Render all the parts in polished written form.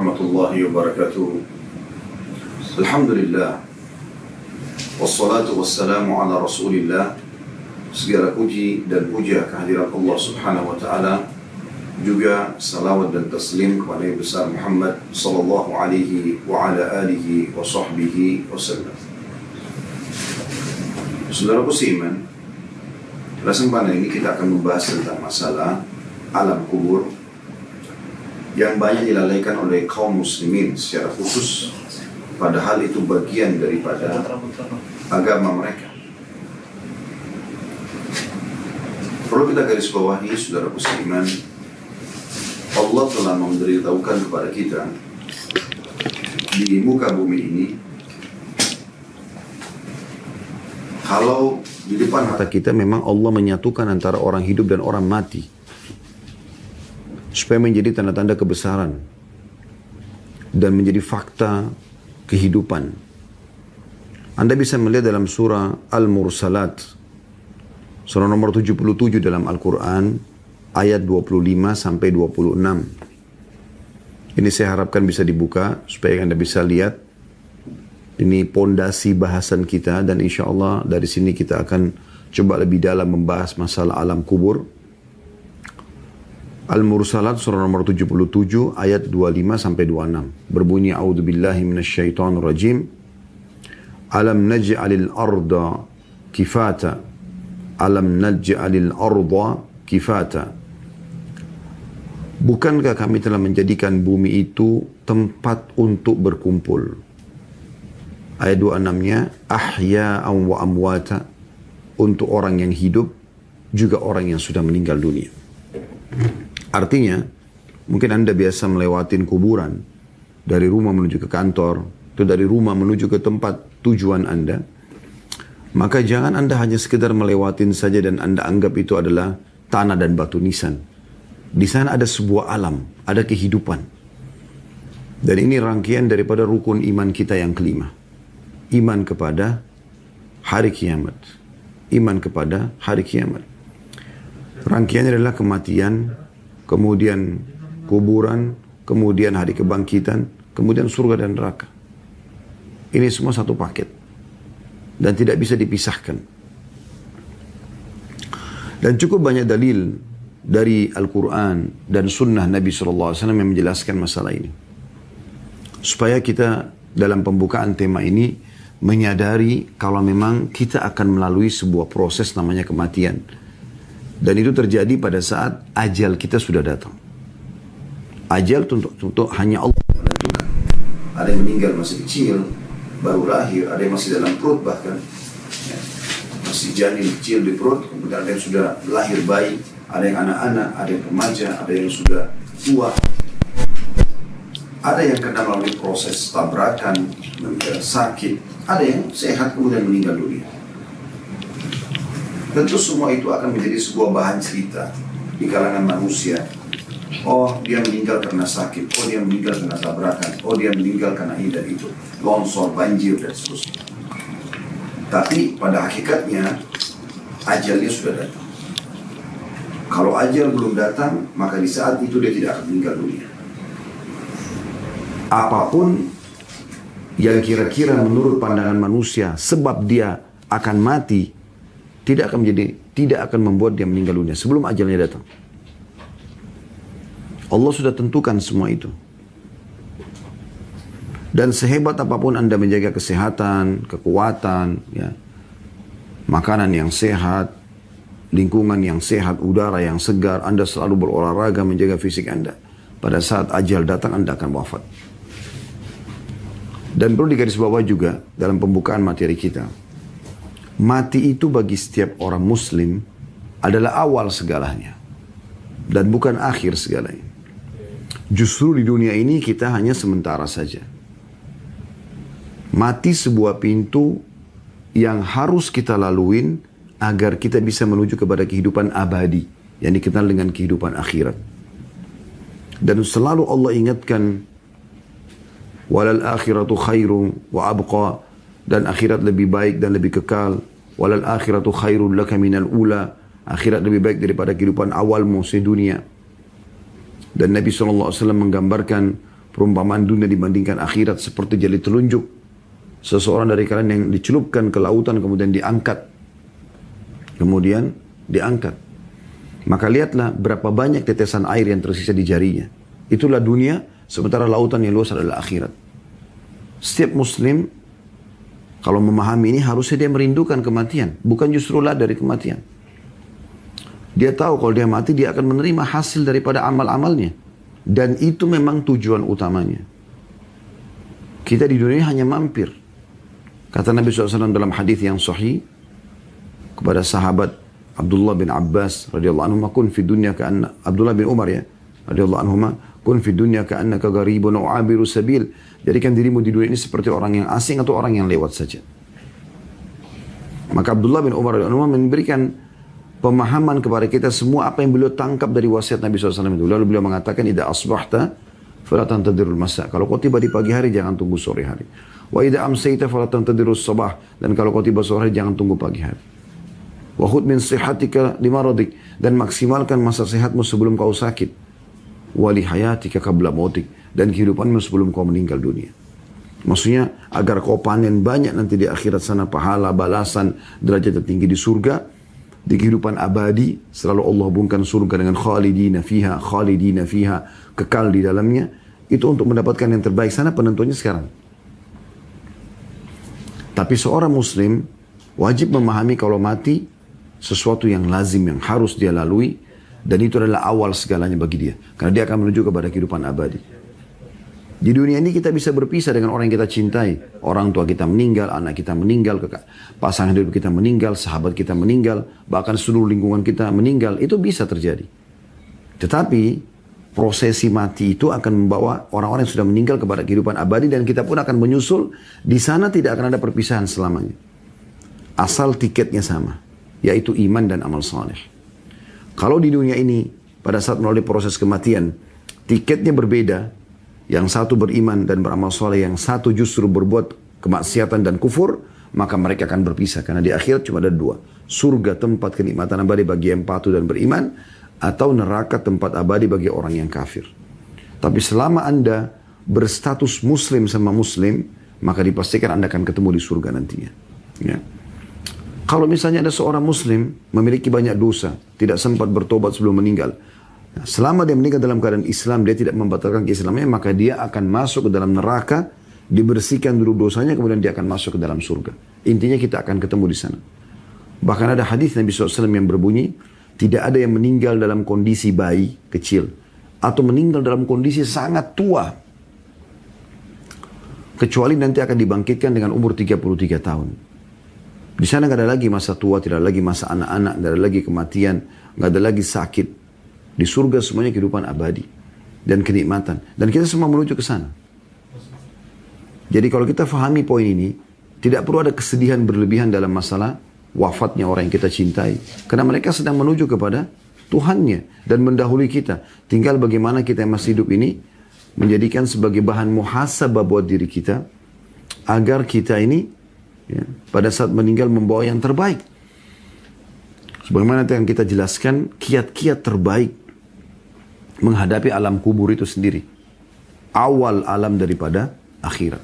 warahmatullahi wabarakatuh. Alhamdulillah, wassalatu wassalamu ala rasulillah. Segala puji dan puja kehadirat Allah subhanahu wa ta'ala, juga salawat dan taslim kepada Nabi besar Muhammad sallallahu alaihi wa ala alihi wa sahbihi wasallam. Saudaraku seiman, kesempatan ini kita akan membahas tentang masalah alam kubur yang banyak dilalaikan oleh kaum muslimin secara khusus, padahal itu bagian daripada agama mereka. Perlu kita garis bawahi, saudaraku seiman, Allah telah memberitahukan kepada kita di muka bumi ini, kalau di depan mata kita memang Allah menyatukan antara orang hidup dan orang mati, supaya menjadi tanda-tanda kebesaran dan menjadi fakta kehidupan. Anda bisa melihat dalam surah Al-Mursalat, surah nomor 77 dalam Al-Quran, ayat 25 sampai 26. Ini saya harapkan bisa dibuka supaya Anda bisa lihat. Ini pondasi bahasan kita, dan insya Allah dari sini kita akan coba lebih dalam membahas masalah alam kubur. Al-Mursalat surah nomor 77 ayat 25 sampai 26. Berbunyi, A'udzubillahi minasyaitonir rajim. Alam naj'alil arda kifata. Alam naj'alil arda kifata. Bukankah kami telah menjadikan bumi itu tempat untuk berkumpul? Ayat 26-nya, ahya'an wa amwata, untuk orang yang hidup, juga orang yang sudah meninggal dunia. Artinya, mungkin Anda biasa melewatin kuburan, dari rumah menuju ke kantor, atau dari rumah menuju ke tempat tujuan Anda. Maka jangan Anda hanya sekedar melewatin saja dan Anda anggap itu adalah tanah dan batu nisan. Di sana ada sebuah alam, ada kehidupan. Dan ini rangkaian daripada rukun iman kita yang kelima. Iman kepada hari kiamat. Iman kepada hari kiamat. Rangkaiannya adalah kematian, kemudian kuburan, kemudian hari kebangkitan, kemudian surga dan neraka. Ini semua satu paket. Dan tidak bisa dipisahkan. Dan cukup banyak dalil dari Al-Quran dan Sunnah Nabi SAW yang menjelaskan masalah ini. Supaya kita dalam pembukaan tema ini menyadari kalau memang kita akan melalui sebuah proses namanya kematian. Dan itu terjadi pada saat ajal kita sudah datang. Ajal untuk hanya Allah menentukan. Ada yang meninggal masih kecil, baru lahir, ada yang masih dalam perut bahkan. Masih janin kecil di perut, kemudian ada yang sudah lahir bayi, ada yang anak-anak, ada yang remaja, ada yang sudah tua. Ada yang kena melalui proses tabrakan, sakit, ada yang sehat kemudian meninggal dunia. Tentu semua itu akan menjadi sebuah bahan cerita di kalangan manusia. Oh, dia meninggal karena sakit, oh dia meninggal karena tabrakan, oh dia meninggal karena ini dan itu, longsor, banjir dan seterusnya. Tapi pada hakikatnya ajalnya sudah datang. Kalau ajal belum datang, maka di saat itu dia tidak akan meninggal dunia. Apapun yang kira-kira menurut pandangan manusia sebab dia akan mati, tidak akan membuat dia meninggal dunia sebelum ajalnya datang. Allah sudah tentukan semua itu. Dan sehebat apapun Anda menjaga kesehatan, kekuatan, ya, makanan yang sehat, lingkungan yang sehat, udara yang segar, Anda selalu berolahraga menjaga fisik Anda. Pada saat ajal datang, Anda akan wafat. Dan perlu digarisbawahi juga dalam pembukaan materi kita. Mati itu bagi setiap orang muslim adalah awal segalanya. Dan bukan akhir segalanya. Justru di dunia ini kita hanya sementara saja. Mati sebuah pintu yang harus kita laluin agar kita bisa menuju kepada kehidupan abadi yang dikenal dengan kehidupan akhirat. Dan selalu Allah ingatkan, walal akhiratu khairu wa abqa, dan akhirat lebih baik dan lebih kekal. Walal akhiratu khairul laka minal ula, akhirat lebih baik daripada kehidupan awalmu sedunia. Dan Nabi SAW menggambarkan Perumpamaan dunia dibandingkan akhirat seperti jari telunjuk. Seseorang dari kalian yang dicelupkan ke lautan kemudian diangkat. Maka lihatlah berapa banyak tetesan air yang tersisa di jarinya. Itulah dunia, sementara lautan yang luas adalah akhirat. Setiap muslim kalau memahami ini harusnya dia merindukan kematian. Bukan justru lah dari kematian. Dia tahu kalau dia mati dia akan menerima hasil daripada amal-amalnya. Dan itu memang tujuan utamanya. Kita di dunia hanya mampir. Kata Nabi SAW dalam hadis yang sahih kepada sahabat Abdullah bin Abbas radhiyallahu anhu, kun fi dunya ka'anna Abdullah bin Umar ya radhiyallahu anhu, kun fi dunya ka'annaka gharibun aw 'abiru sabil. Jadikan dirimu di dunia ini seperti orang yang asing atau orang yang lewat saja. Maka Abdullah bin Umar radhiyallahu anhu memberikan pemahaman kepada kita semua apa yang beliau tangkap dari wasiat Nabi SAW itu. Lalu beliau mengatakan, idza asbahta fala tantadirul masa. Kalau kau tiba di pagi hari jangan tunggu sore hari. Wa idza amsayta fala tantadirus sabah. Dan kalau kau tiba sore hari jangan tunggu pagi hari. Wa khudh min sihhatika limaradik. Dan maksimalkan masa sehatmu sebelum kau sakit. Wa li hayatika qabla mautik. Dan kehidupanmu sebelum kau meninggal dunia. Maksudnya agar kau panen banyak nanti di akhirat sana pahala, balasan, derajat tertinggi di surga. Di kehidupan abadi selalu Allah hubungkan surga dengan khalidina fiha, kekal di dalamnya. Itu untuk mendapatkan yang terbaik sana, penentunya sekarang. Tapi seorang muslim wajib memahami kalau mati sesuatu yang lazim, yang harus dia lalui, dan itu adalah awal segalanya bagi dia, karena dia akan menuju kepada kehidupan abadi. Di dunia ini kita bisa berpisah dengan orang yang kita cintai. Orang tua kita meninggal, anak kita meninggal, pasangan hidup kita meninggal, sahabat kita meninggal, bahkan seluruh lingkungan kita meninggal. Itu bisa terjadi. Tetapi prosesi mati itu akan membawa orang-orang yang sudah meninggal kepada kehidupan abadi, dan kita pun akan menyusul. Di sana tidak akan ada perpisahan selamanya. Asal tiketnya sama, yaitu iman dan amal saleh. Kalau di dunia ini pada saat melalui proses kematian tiketnya berbeda, yang satu beriman dan beramal soleh, yang satu justru berbuat kemaksiatan dan kufur, maka mereka akan berpisah. Karena di akhirat cuma ada dua. Surga tempat kenikmatan abadi bagi yang patuh dan beriman, atau neraka tempat abadi bagi orang yang kafir. Tapi selama Anda berstatus muslim sama muslim, maka dipastikan Anda akan ketemu di surga nantinya. Ya. Kalau misalnya ada seorang muslim memiliki banyak dosa, tidak sempat bertobat sebelum meninggal, selama dia meninggal dalam keadaan Islam, dia tidak membatalkan keislamannya, maka dia akan masuk ke dalam neraka, dibersihkan dulu dosanya, kemudian dia akan masuk ke dalam surga. Intinya kita akan ketemu di sana. Bahkan ada hadis Nabi SAW yang berbunyi, tidak ada yang meninggal dalam kondisi bayi kecil, atau meninggal dalam kondisi sangat tua, kecuali nanti akan dibangkitkan dengan umur 33 tahun. Di sana nggak ada lagi masa tua, tidak ada lagi masa anak-anak, nggak ada lagi kematian, nggak ada lagi sakit. Di surga semuanya kehidupan abadi dan kenikmatan. Dan kita semua menuju ke sana. Jadi kalau kita fahami poin ini, tidak perlu ada kesedihan berlebihan dalam masalah wafatnya orang yang kita cintai. Karena mereka sedang menuju kepada Tuhannya dan mendahului kita. Tinggal bagaimana kita yang masih hidup ini menjadikan sebagai bahan muhasabah buat diri kita, agar kita ini ya, pada saat meninggal membawa yang terbaik. Sebagaimana yang kita jelaskan, kiat-kiat terbaik menghadapi alam kubur itu sendiri. Awal alam daripada akhirat.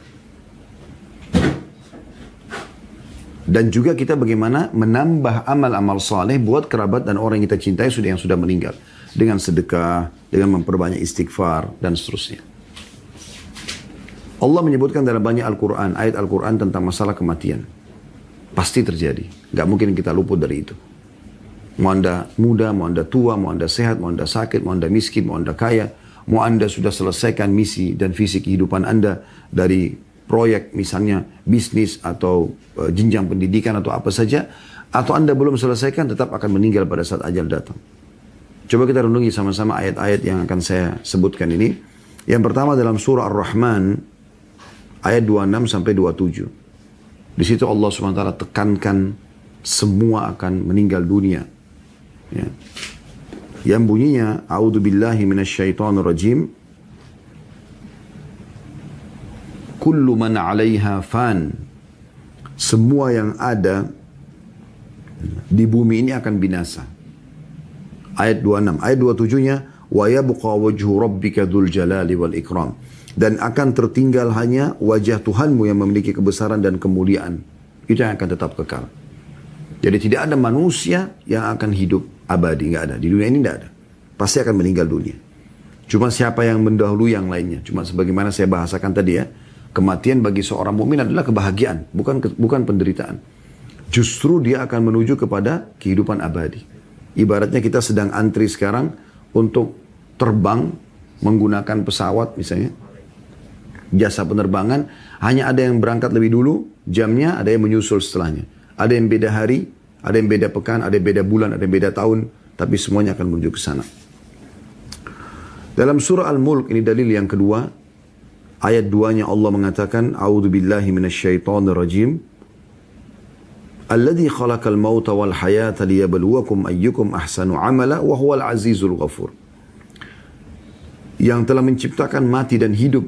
Dan juga kita bagaimana menambah amal-amal saleh buat kerabat dan orang yang kita cintai yang sudah meninggal. Dengan sedekah, dengan memperbanyak istighfar, dan seterusnya. Allah menyebutkan dalam banyak Al-Quran, ayat Al-Quran tentang masalah kematian. Pasti terjadi. Gak mungkin kita luput dari itu. Mau Anda muda, mau Anda tua, mau Anda sehat, mau Anda sakit, mau Anda miskin, mau Anda kaya, mau Anda sudah selesaikan misi dan visi kehidupan Anda dari proyek misalnya bisnis atau jenjang pendidikan atau apa saja, atau Anda belum selesaikan, tetap akan meninggal pada saat ajal datang. Coba kita renungi sama-sama ayat-ayat yang akan saya sebutkan ini. Yang pertama dalam surah Ar-Rahman ayat 26 sampai 27. Di situ Allah SWT tekankan semua akan meninggal dunia. Ya. Yang bunyinya a'udzubillahi minasyaitonirrajim, kullu man 'alaiha fan, semua yang ada di bumi ini akan binasa. Ayat 26. Ayat 27-nya wa yabqa wajhu rabbika dzul jalali wal ikram, dan akan tertinggal hanya wajah Tuhanmu yang memiliki kebesaran dan kemuliaan. Itu yang akan tetap kekal. Jadi tidak ada manusia yang akan hidup abadi, nggak ada. Di dunia ini nggak ada. Pasti akan meninggal dunia. Cuma siapa yang mendahului yang lainnya. Cuma sebagaimana saya bahasakan tadi ya, kematian bagi seorang mukmin adalah kebahagiaan, bukan penderitaan. Justru dia akan menuju kepada kehidupan abadi. Ibaratnya kita sedang antri sekarang untuk terbang menggunakan pesawat misalnya. Jasa penerbangan, hanya ada yang berangkat lebih dulu, jamnya, ada yang menyusul setelahnya. Ada yang beda hari, ada yang beda pekan, ada yang beda bulan, ada yang beda tahun, tapi semuanya akan menuju ke sana. Dalam surah Al-Mulk, ini dalil yang kedua, ayat 2-nya Allah mengatakan, A'udzu billahi minasyaitonir rajim. Alladzi khalaqal mauta wal hayata liyabluwakum ayyukum ahsanu amala wa huwal azizul ghafur. Yang telah menciptakan mati dan hidup,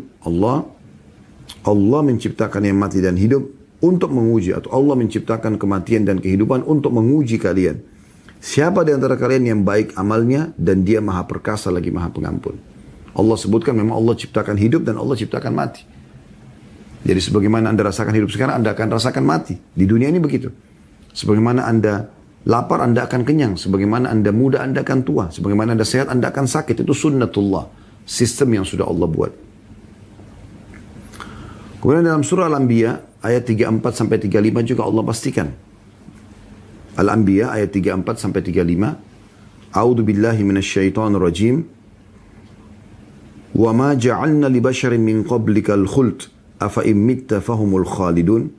Allah menciptakan yang mati dan hidup untuk menguji, atau Allah menciptakan kematian dan kehidupan untuk menguji kalian. Siapa di antara kalian yang baik amalnya dan dia maha perkasa lagi maha pengampun. Allah sebutkan memang Allah ciptakan hidup dan Allah ciptakan mati. Jadi sebagaimana Anda rasakan hidup sekarang, Anda akan rasakan mati. Di dunia ini begitu. Sebagaimana Anda lapar, Anda akan kenyang. Sebagaimana Anda muda, Anda akan tua. Sebagaimana Anda sehat, Anda akan sakit. Itu sunnatullah. Sistem yang sudah Allah buat. Kemudian dalam surah Al-Anbiya ayat 34-35 juga Allah pastikan. Al-Anbiya ayat 34-35. A'udzu billahi minasyaitonir rajim. Wa ma ja'alna li basharin min qablikal khuld afa in mitta fahumul khalidun.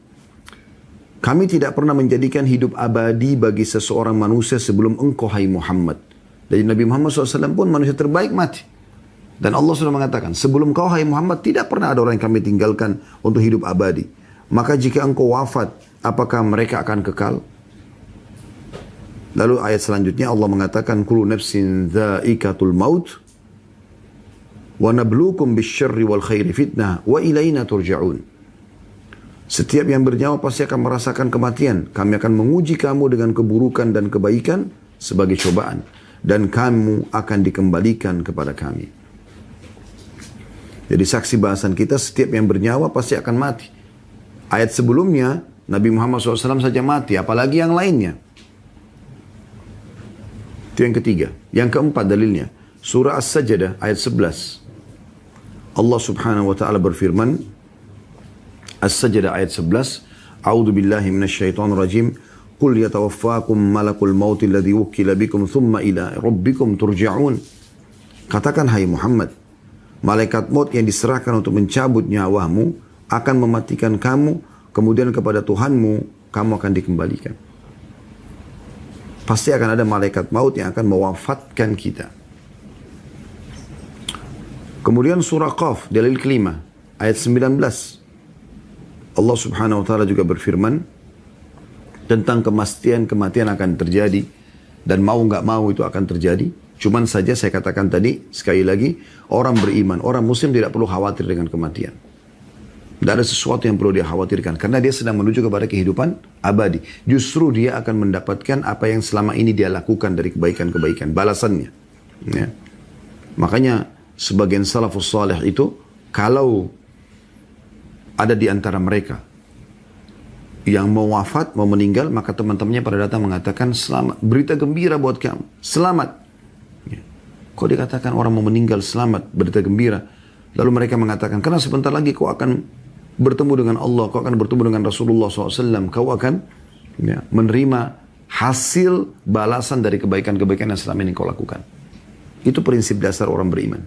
Kami tidak pernah menjadikan hidup abadi bagi seseorang manusia sebelum engkau hai Muhammad. Jadi Nabi Muhammad SAW pun manusia terbaik mati. Dan Allah sudah mengatakan, sebelum kau hai Muhammad tidak pernah ada orang yang kami tinggalkan untuk hidup abadi. Maka jika engkau wafat, apakah mereka akan kekal? Lalu ayat selanjutnya Allah mengatakan, kullu nafsin dha'iqatul maut wa nabluukum bisyarri wal khairi fitnah wa ilaina turja'un. Setiap yang bernyawa pasti akan merasakan kematian. Kami akan menguji kamu dengan keburukan dan kebaikan sebagai cobaan. Dan kamu akan dikembalikan kepada kami. Jadi saksi bahasan kita, setiap yang bernyawa pasti akan mati. Ayat sebelumnya, Nabi Muhammad SAW saja mati, apalagi yang lainnya. Itu yang ketiga. Yang keempat dalilnya, surah As-Sajdah ayat 11. Allah subhanahu wa ta'ala berfirman, As-Sajdah ayat 11, A'udzu billahi minasyaitonir rajim, Qul yatawaffakum malakul mauti alladhi wukkila bikum thumma ila rabbikum turja'un. Katakan hai Muhammad, malaikat maut yang diserahkan untuk mencabut nyawamu akan mematikan kamu, kemudian kepada Tuhanmu kamu akan dikembalikan. Pasti akan ada malaikat maut yang akan mewafatkan kita. Kemudian surah Qaf, dalil kelima, ayat 19. Allah subhanahu wa ta'ala juga berfirman tentang kematian akan terjadi, dan mau nggak mau itu akan terjadi. Cuman saja saya katakan tadi, sekali lagi, orang beriman, orang muslim tidak perlu khawatir dengan kematian. Tidak ada sesuatu yang perlu dia khawatirkan, karena dia sedang menuju kepada kehidupan abadi. Justru dia akan mendapatkan apa yang selama ini dia lakukan dari kebaikan-kebaikan, balasannya. Ya. Makanya sebagian salafus salih itu, kalau ada di antara mereka yang mau wafat, mau meninggal, maka teman-temannya pada datang mengatakan, selamat, berita gembira buat kamu, selamat. Kok dikatakan orang mau meninggal selamat, berita gembira. Lalu mereka mengatakan, karena sebentar lagi kau akan bertemu dengan Allah, kau akan bertemu dengan Rasulullah SAW, kau akan menerima hasil balasan dari kebaikan-kebaikan yang selama ini kau lakukan. Itu prinsip dasar orang beriman.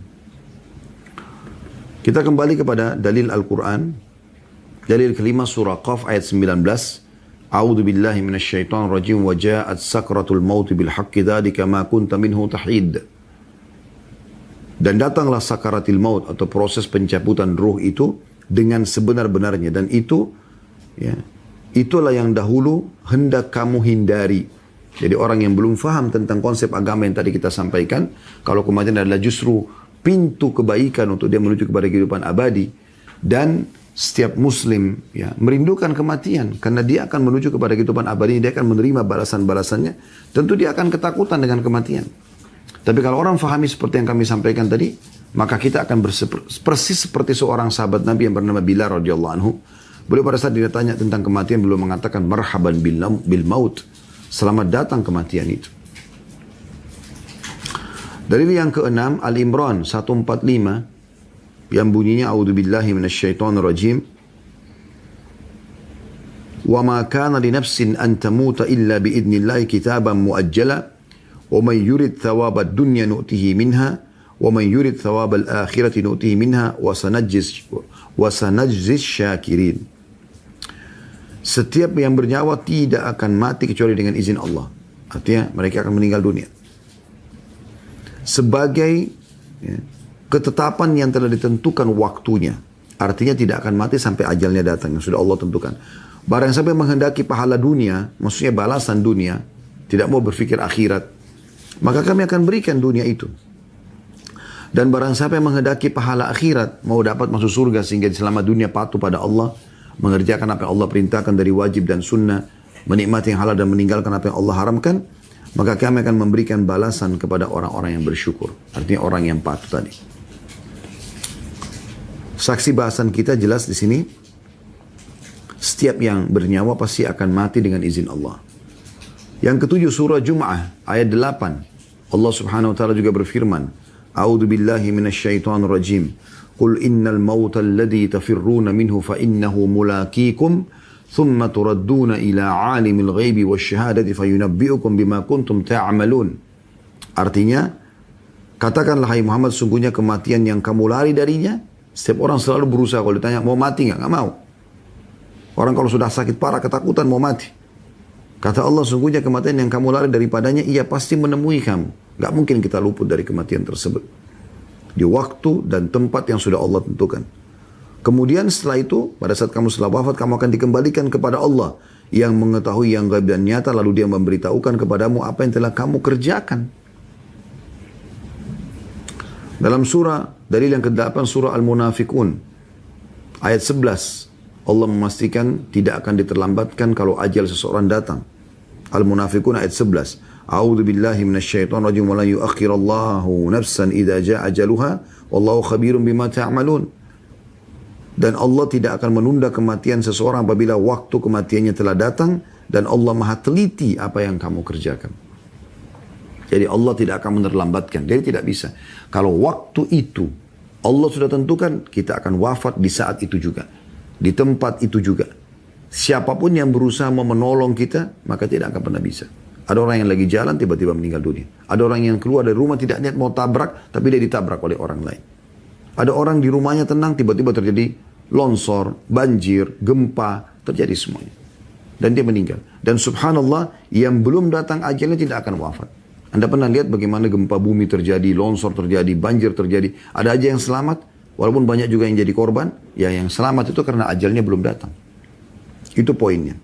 Kita kembali kepada dalil Al-Quran. Dalil kelima surah Qaf ayat 19. A'udzu billahi minasyaitonir rajim wa ja'at sakratul maut bil haqqi dzalika ma kunta minhu tahid. Dan datanglah sakaratil maut atau proses pencabutan ruh itu dengan sebenar-benarnya, dan itu itulah yang dahulu hendak kamu hindari. Jadi orang yang belum faham tentang konsep agama yang tadi kita sampaikan, kalau kematian adalah justru pintu kebaikan untuk dia menuju kepada kehidupan abadi, dan setiap muslim merindukan kematian karena dia akan menuju kepada kehidupan abadi, dia akan menerima balasan-balasannya, tentu dia akan ketakutan dengan kematian. Tapi kalau orang fahami seperti yang kami sampaikan tadi, maka kita akan persis seperti seorang sahabat Nabi yang bernama Bilal radhiyallahu anhu. Beliau pada saat ditanya tentang kematian, beliau mengatakan marhaban bil maut, selamat datang kematian itu. Dalil yang keenam, Al-Imran 145 yang bunyinya a'udzubillahi minasyaitonir rajim. Wa ma kana li nafsin an tamuta illa bi idnillahi kitaban muajjala wa man yurid thawabad dunya nu'tihi minha wa man yurid thawabal akhirati nu'tihi minha wa sanajzis syakirin. Setiap yang bernyawa tidak akan mati kecuali dengan izin Allah. Artinya mereka akan meninggal dunia. Sebagai ketetapan yang telah ditentukan waktunya. Artinya tidak akan mati sampai ajalnya datang. Yang sudah Allah tentukan. Barang sampai menghendaki pahala dunia. Maksudnya balasan dunia. Tidak mau berpikir akhirat. Maka kami akan berikan dunia itu. Dan barang siapa yang menghendaki pahala akhirat. Mau dapat masuk surga sehingga selama dunia patuh pada Allah. Mengerjakan apa yang Allah perintahkan dari wajib dan sunnah, menikmati yang halal dan meninggalkan apa yang Allah haramkan, maka kami akan memberikan balasan kepada orang-orang yang bersyukur. Artinya orang yang patuh tadi. Saksi bahasan kita jelas di sini. Setiap yang bernyawa pasti akan mati dengan izin Allah. Yang ketujuh, surah Jum'ah ayat 8. Allah Subhanahu wa taala juga berfirman, A'udzu billahi minasyaitonir rajim. Qul innal mauta alladhi tafirruna minhu fa innahu mulaqikum thumma turadduna ila alimil ghaibi wasyahadati fayunabbi'ukum bima kuntum ta'malun. Artinya, katakanlah hai Muhammad, sungguhnya kematian yang kamu lari darinya. Setiap orang selalu berusaha, kalau ditanya mau mati nggak mau. Orang kalau sudah sakit parah ketakutan mau mati. Kata Allah, sungguhnya kematian yang kamu lari daripadanya, ia pasti menemui kamu. Gak mungkin kita luput dari kematian tersebut. Di waktu dan tempat yang sudah Allah tentukan. Kemudian setelah itu, pada saat kamu setelah wafat, kamu akan dikembalikan kepada Allah yang mengetahui yang gaib dan nyata, lalu dia memberitahukan kepadamu apa yang telah kamu kerjakan. Dalam surah, dalil yang ke-8 surah Al-Munafikun, ayat 11, Allah memastikan tidak akan diterlambatkan kalau ajal seseorang datang. Al-Munafikun ayat 11. A'udzu billahi minasyaitonir rajim wa la yu'akhirallahu nafsan idza jaa ajaluha wallahu khabirum bima ta'malun. Dan Allah tidak akan menunda kematian seseorang apabila waktu kematiannya telah datang, dan Allah Maha teliti apa yang kamu kerjakan. Jadi Allah tidak akan menerlambatkan. Jadi tidak bisa. Kalau waktu itu Allah sudah tentukan, kita akan wafat di saat itu juga. Di tempat itu juga. Siapapun yang berusaha mau menolong kita, maka tidak akan pernah bisa. Ada orang yang lagi jalan tiba-tiba meninggal dunia. Ada orang yang keluar dari rumah tidak niat mau tabrak, tapi dia ditabrak oleh orang lain. Ada orang di rumahnya tenang, tiba-tiba terjadi longsor, banjir, gempa, terjadi semuanya. Dan dia meninggal. Dan subhanallah, yang belum datang ajalnya tidak akan wafat. Anda pernah lihat bagaimana gempa bumi terjadi, longsor terjadi, banjir terjadi. Ada aja yang selamat, walaupun banyak juga yang jadi korban. Ya, yang selamat itu karena ajalnya belum datang. Itu poinnya.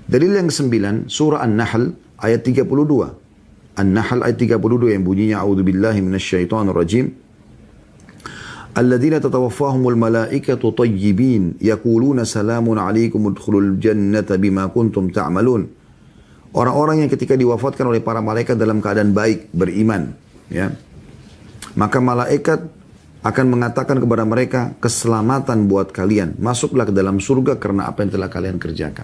Dalil yang ke-9, surah An-Nahl ayat 32. An-Nahl ayat 32 yang bunyinya a'udzubillahi minasyaitonir rajim. Alladzina tatawaffahumul malaikatu tayyibin yaquluna salamun alaikum udkhulul jannata bima kuntum ta'malun. Orang-orang yang ketika diwafatkan oleh para malaikat dalam keadaan baik, beriman, ya. Maka malaikat akan mengatakan kepada mereka, keselamatan buat kalian. Masuklah ke dalam surga karena apa yang telah kalian kerjakan.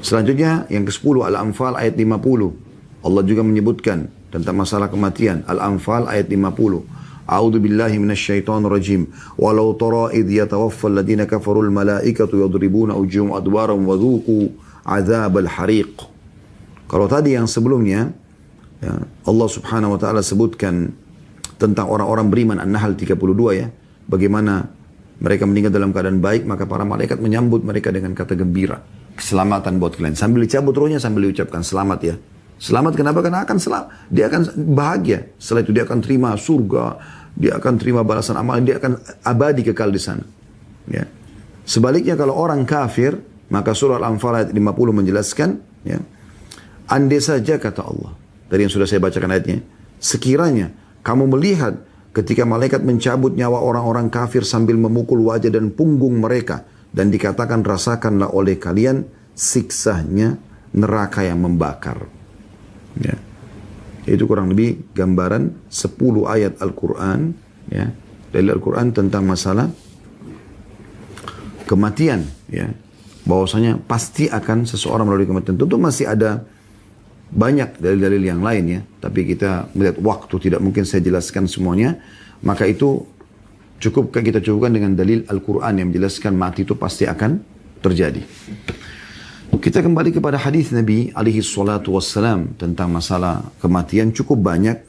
Selanjutnya yang ke-10 Al-Anfal ayat 50. Allah juga menyebutkan tentang masalah kematian. Al-Anfal ayat 50. A'udzu billahi minasyaitonir rajim. Walau tara idh yatawaffal ladina kafarul malaikatu yadribuna wujuhum adwaram wa dhuqu adzabal hariq. Kalau tadi yang sebelumnya, ya, Allah Subhanahu wa taala sebutkan tentang orang-orang beriman, An-Nahl 32 ya. Bagaimana mereka meninggal dalam keadaan baik, maka para malaikat menyambut mereka dengan kata gembira. Keselamatan buat kalian. Sambil dicabut rohnya, sambil diucapkan selamat ya. Selamat kenapa? Karena akan selamat. Dia akan bahagia. Setelah itu dia akan terima surga. Dia akan terima balasan amal. Dia akan abadi kekal di sana. Ya. Sebaliknya kalau orang kafir, maka surah Al-Anfal ayat 50 menjelaskan, ya, andai saja kata Allah, dari yang sudah saya bacakan ayatnya, sekiranya kamu melihat ketika malaikat mencabut nyawa orang-orang kafir sambil memukul wajah dan punggung mereka, dan dikatakan rasakanlah oleh kalian siksanya neraka yang membakar. Ya. Itu kurang lebih gambaran 10 ayat Al-Quran, ya, dari Al-Quran tentang masalah kematian, ya. Bahwasanya pasti akan seseorang melalui kematian. Tentu masih ada banyak dalil-dalil yang lain, ya. Tapi kita melihat waktu tidak mungkin saya jelaskan semuanya. Maka itu kita cukupkan dengan dalil Al-Quran yang menjelaskan mati itu pasti akan terjadi. Kita kembali kepada hadis Nabi alaihi salatu wassalam tentang masalah kematian cukup banyak.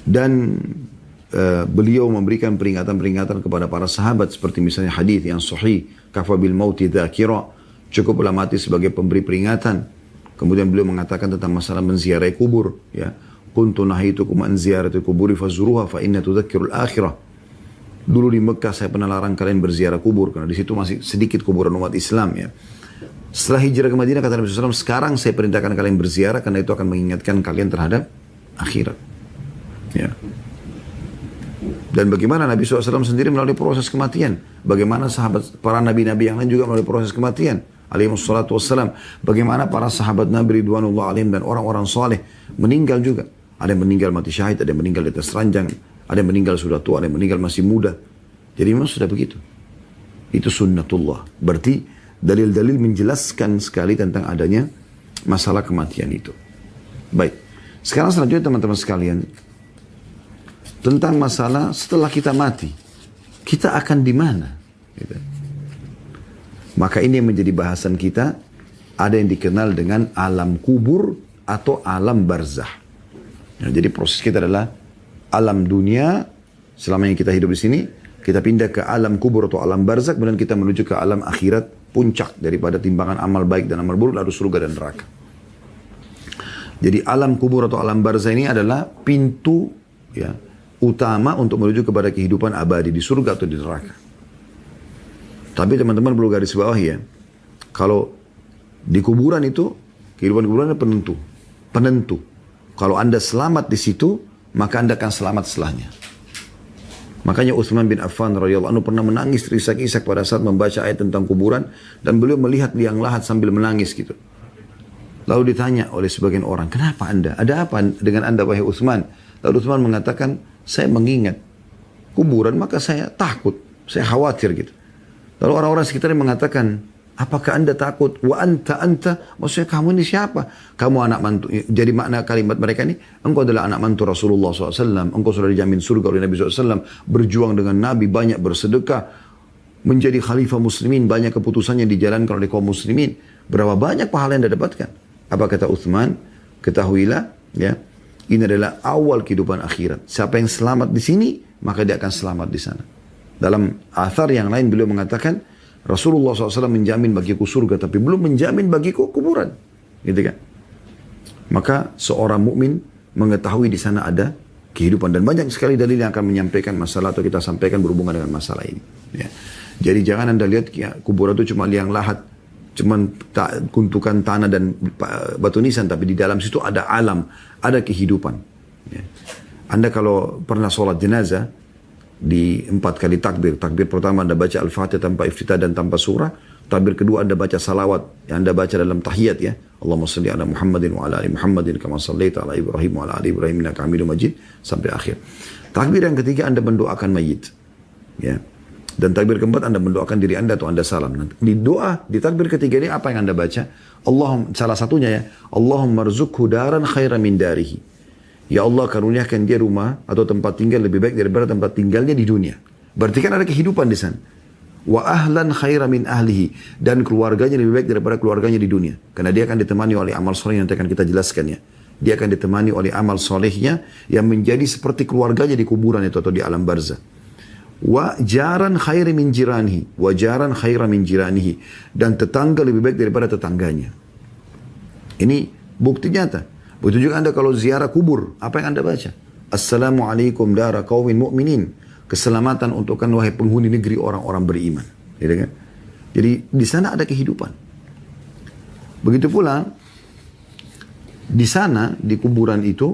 Dan beliau memberikan peringatan-peringatan kepada para sahabat seperti misalnya hadis yang sahih, kafa bil mauti dzakira, cukuplah mati sebagai pemberi peringatan. Kemudian beliau mengatakan tentang masalah menziarahi kubur, ya. Kuntu nahitukum an ziyaratil kuburi fazuruha fa inna tudzakkirul akhirah. Dulu di Mekah saya pernah larang kalian berziarah kubur karena di situ masih sedikit kuburan umat Islam, ya. Setelah hijrah ke Madinah kata Nabi SAW, sekarang saya perintahkan kalian berziarah karena itu akan mengingatkan kalian terhadap akhirat, ya. Dan bagaimana Nabi SAW sendiri melalui proses kematian. Bagaimana sahabat, para nabi-nabi yang lain juga melalui proses kematian. Alaihissalatu wassalam. Bagaimana para sahabat Nabi Ridwanullah alaihim dan orang-orang saleh meninggal juga. Ada yang meninggal mati syahid, ada yang meninggal di atas ranjang, ada yang meninggal sudah tua, ada yang meninggal masih muda. Jadi memang sudah begitu. Itu sunnatullah. Berarti dalil-dalil menjelaskan sekali tentang adanya masalah kematian itu. Baik. Sekarang selanjutnya teman-teman sekalian, tentang masalah setelah kita mati, kita akan di mana? Gitu. Maka ini yang menjadi bahasan kita. Ada yang dikenal dengan alam kubur atau alam barzah. Ya, jadi proses kita adalah alam dunia selama yang kita hidup di sini, kita pindah ke alam kubur atau alam barzah, kemudian kita menuju ke alam akhirat, puncak daripada timbangan amal baik dan amal buruk, lalu surga dan neraka. Jadi alam kubur atau alam barzah ini adalah pintu, ya, utama untuk menuju kepada kehidupan abadi di surga atau di neraka. Tapi teman-teman perlu garis bawah, ya, kalau di kuburan itu kehidupan kuburan penentu. Kalau Anda selamat di situ, maka Anda akan selamat setelahnya. Makanya Utsman bin Affan radhiyallahu anhu pernah menangis terisak-isak pada saat membaca ayat tentang kuburan, dan beliau melihat liang lahat sambil menangis gitu. Lalu ditanya oleh sebagian orang, kenapa Anda? Ada apa dengan Anda wahai Utsman? Lalu Utsman mengatakan, saya mengingat kuburan maka saya takut, saya khawatir gitu. Lalu orang-orang sekitarnya mengatakan, apakah Anda takut? Wa anta, maksudnya kamu ini siapa? Kamu anak mantu. Jadi makna kalimat mereka ini, engkau adalah anak mantu Rasulullah SAW. Engkau sudah dijamin surga oleh Nabi SAW. Berjuang dengan Nabi, banyak bersedekah. Menjadi khalifah muslimin, banyak keputusannya dijalankan oleh kaum muslimin. Berapa banyak pahala yang Anda dapatkan? Apa kata Utsman? Ketahuilah, ya, ini adalah awal kehidupan akhirat. Siapa yang selamat di sini, maka dia akan selamat di sana. Dalam athar yang lain beliau mengatakan, Rasulullah SAW menjamin bagiku surga, tapi belum menjamin bagiku kuburan. Gitu kan? Maka seorang mukmin mengetahui di sana ada kehidupan. Dan banyak sekali dalil yang akan menyampaikan masalah atau kita sampaikan berhubungan dengan masalah ini. Ya. Jadi jangan Anda lihat ya, kuburan itu cuma liang lahat, cuma guntukan tanah dan batu nisan, tapi di dalam situ ada alam, ada kehidupan. Ya. Anda kalau pernah sholat jenazah, di 4 kali takbir. Takbir pertama Anda baca Al-Fatihah tanpa iftitah dan tanpa surah. Takbir kedua Anda baca salawat yang Anda baca dalam tahiyat, ya. Allahumma salli ala Muhammadin wa ala ali Muhammadin kama sallaita ala Ibrahim wa ala ali Ibrahim innaka Hamidum Majid sampai akhir. Takbir yang ketiga Anda mendoakan mayit. Ya. Dan takbir keempat Anda mendoakan diri Anda atau Anda salam. Nanti di doa di takbir ketiga ini apa yang Anda baca? Salah satunya, ya, Allahumma rzuqhu daran khairan min darihi. Ya Allah, karuniakan dia rumah atau tempat tinggal lebih baik daripada tempat tinggalnya di dunia. Berarti kan ada kehidupan di sana. Wa ahlan khairan min ahlihi, dan keluarganya lebih baik daripada keluarganya di dunia. Karena dia akan ditemani oleh amal soleh yang nanti akan kita jelaskan, ya. Dia akan ditemani oleh amal solehnya yang menjadi seperti keluarganya di kuburan itu atau di alam barzah. Wa jaran khairan min jiranihi, wa jaran khairan min jiranihi, dan tetangga lebih baik daripada tetangganya. Ini bukti nyata. Begitu juga Anda kalau ziarah kubur, apa yang Anda baca? Assalamualaikum dara qaumin mu'minin. Keselamatan untuk kan wahai penghuni negeri orang-orang beriman. Gitu kan? Jadi di sana ada kehidupan. Begitu pula di sana di kuburan itu